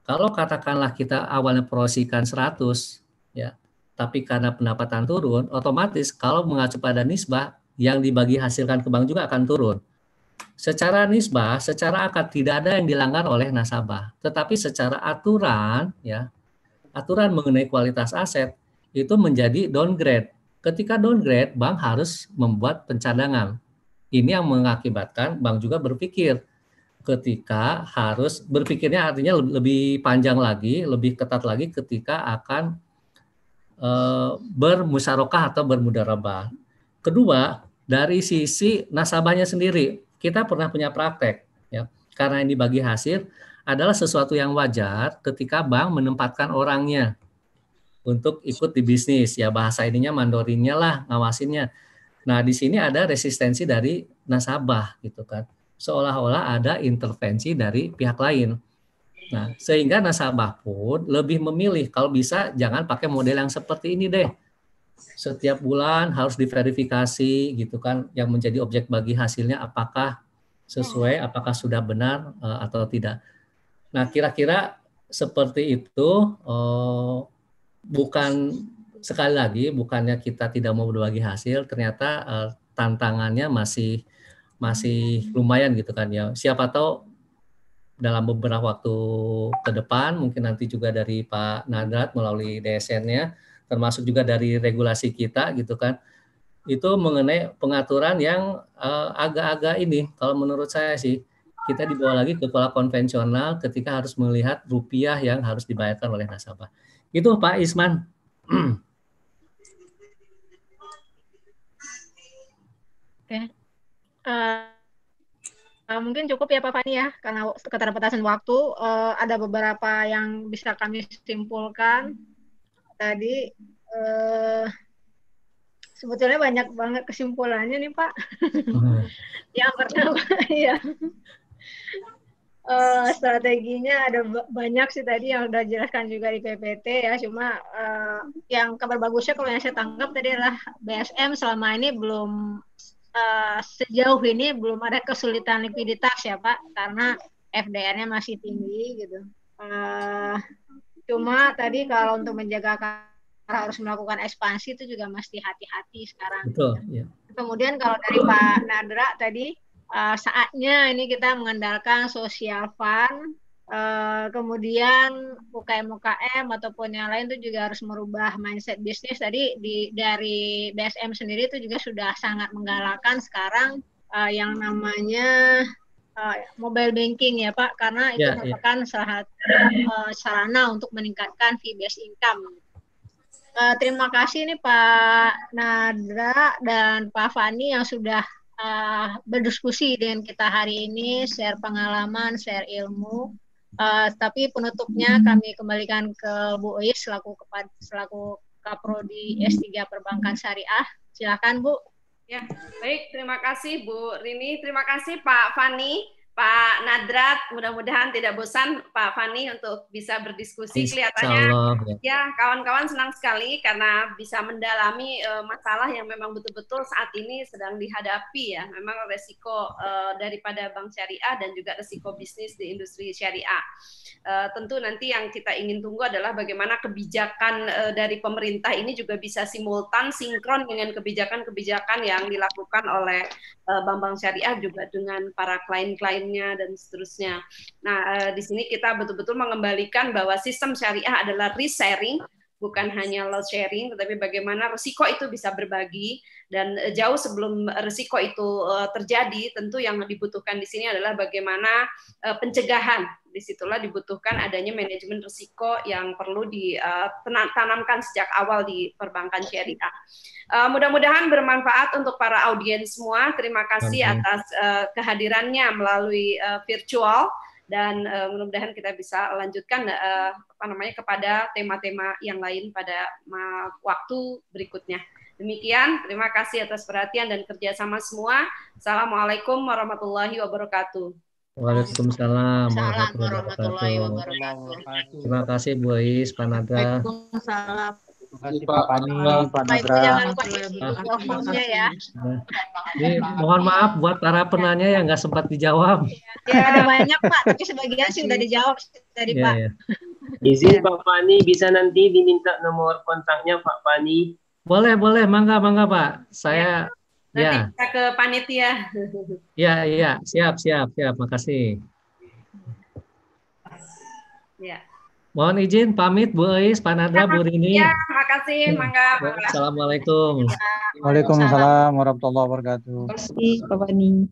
Kalau katakanlah kita awalnya proyeksikan 100 ya, tapi karena pendapatan turun, otomatis kalau mengacu pada nisbah yang dibagi hasilkan ke bank juga akan turun. Secara nisbah, secara akad tidak ada yang dilanggar oleh nasabah, tetapi secara aturan ya, aturan mengenai kualitas aset itu menjadi downgrade. Ketika downgrade, bank harus membuat pencadangan. Ini yang mengakibatkan bank juga berpikir. Ketika harus berpikirnya artinya lebih panjang lagi, lebih ketat lagi ketika akan bermusyarakah atau bermudharabah. Kedua, dari sisi nasabahnya sendiri, kita pernah punya praktek. Ya, karena ini bagi hasil, adalah sesuatu yang wajar ketika bank menempatkan orangnya untuk ikut di bisnis, ya bahasa ininya mandorinnya lah, ngawasinnya. Nah di sini ada resistensi dari nasabah gitu kan, seolah-olah ada intervensi dari pihak lain. Nah sehingga nasabah pun lebih memilih kalau bisa jangan pakai model yang seperti ini deh. Setiap bulan harus diverifikasi gitu kan, yang menjadi objek bagi hasilnya apakah sesuai, apakah sudah benar atau tidak. Nah kira-kira seperti itu. Bukan sekali lagi bukannya kita tidak mau berbagi hasil, ternyata tantangannya masih lumayan gitu kan ya. Siapa tahu dalam beberapa waktu ke depan mungkin nanti juga dari Pak Nadrat melalui DSN-nya, termasuk juga dari regulasi kita gitu kan, itu mengenai pengaturan yang agak-agak ini kalau menurut saya sih kita dibawa lagi ke pola konvensional ketika harus melihat rupiah yang harus dibayarkan oleh nasabah. Itu Pak Isman. Oke. Mungkin cukup ya Pak Fani ya, karena keterbatasan waktu. Ada beberapa yang bisa kami simpulkan. Tadi sebetulnya banyak banget kesimpulannya nih Pak. Yang pertama ya. Strateginya ada banyak sih tadi yang udah jelaskan juga di PPT ya, cuma yang kabar bagusnya kalau yang saya tangkap tadi adalah BSM selama ini belum sejauh ini belum ada kesulitan likuiditas ya Pak, karena FDR-nya masih tinggi gitu. Cuma tadi kalau untuk menjaga harus melakukan ekspansi itu juga mesti hati-hati sekarang. Betul. Ya. Kemudian kalau dari Pak Nadra tadi saatnya ini kita mengandalkan social fund. Kemudian UKM-UKM ataupun yang lain itu juga harus merubah mindset bisnis. Tadi dari BSM sendiri itu juga sudah sangat menggalakkan sekarang yang namanya mobile banking ya Pak, karena itu merupakan salah satu sarana untuk meningkatkan fee-based income. Terima kasih nih Pak Nadra dan Pak Fani yang sudah berdiskusi dengan kita hari ini, share pengalaman, share ilmu. Tapi penutupnya kami kembalikan ke Bu Uis selaku Kaprodi S3 Perbankan Syariah. Silakan Bu. Ya, baik. Terima kasih Bu Rini. Terima kasih Pak Fani, Pak Nadrat. Mudah-mudahan tidak bosan Pak Fani untuk bisa berdiskusi. Kelihatannya ya kawan-kawan senang sekali karena bisa mendalami masalah yang memang betul-betul saat ini sedang dihadapi ya. Memang resiko daripada bank syariah dan juga resiko bisnis di industri syariah. Tentu nanti yang kita ingin tunggu adalah bagaimana kebijakan dari pemerintah ini juga bisa simultan, sinkron dengan kebijakan-kebijakan yang dilakukan oleh bank-bank syariah juga dengan para klien-kliennya dan seterusnya. Nah, di sini kita betul-betul mengembalikan bahwa sistem syariah adalah risk sharing, bukan hanya loss sharing, tetapi bagaimana risiko itu bisa berbagi. Dan jauh sebelum risiko itu terjadi, tentu yang dibutuhkan di sini adalah bagaimana pencegahan. Disitulah dibutuhkan adanya manajemen risiko yang perlu ditanamkan sejak awal di perbankan syariah. Mudah-mudahan bermanfaat untuk para audiens semua. Terima kasih atas kehadirannya melalui virtual. Dan mudah-mudahan kita bisa lanjutkan kepada tema-tema yang lain pada waktu berikutnya. Demikian, terima kasih atas perhatian dan kerjasama semua. Assalamualaikum warahmatullahi wabarakatuh. Waalaikumsalam warahmatullahi wabarakatuh. Terima kasih Bu Uis, Pak Nadra. Waalaikumsalam. Terima kasih Pak Fani, Pak Nadra. Jangan lupa ya. Ini mohon maaf buat para penanya yang nggak sempat dijawab. Ya, ada banyak Pak, tapi sebagian sih udah dijawab tadi Pak. Ya. Izin Pak Fani, bisa nanti diminta nomor kontaknya Pak Fani? Boleh, mangga Pak. Saya nanti kita ke panitia. Ya, siap. Makasih. Ya. Mohon izin pamit Bu Uis, Pak Nadra, Bu Rini. Ya, makasih. Mangga. Assalamualaikum. Waalaikumsalam warahmatullahi wabarakatuh. Terima kasih Pak Fani.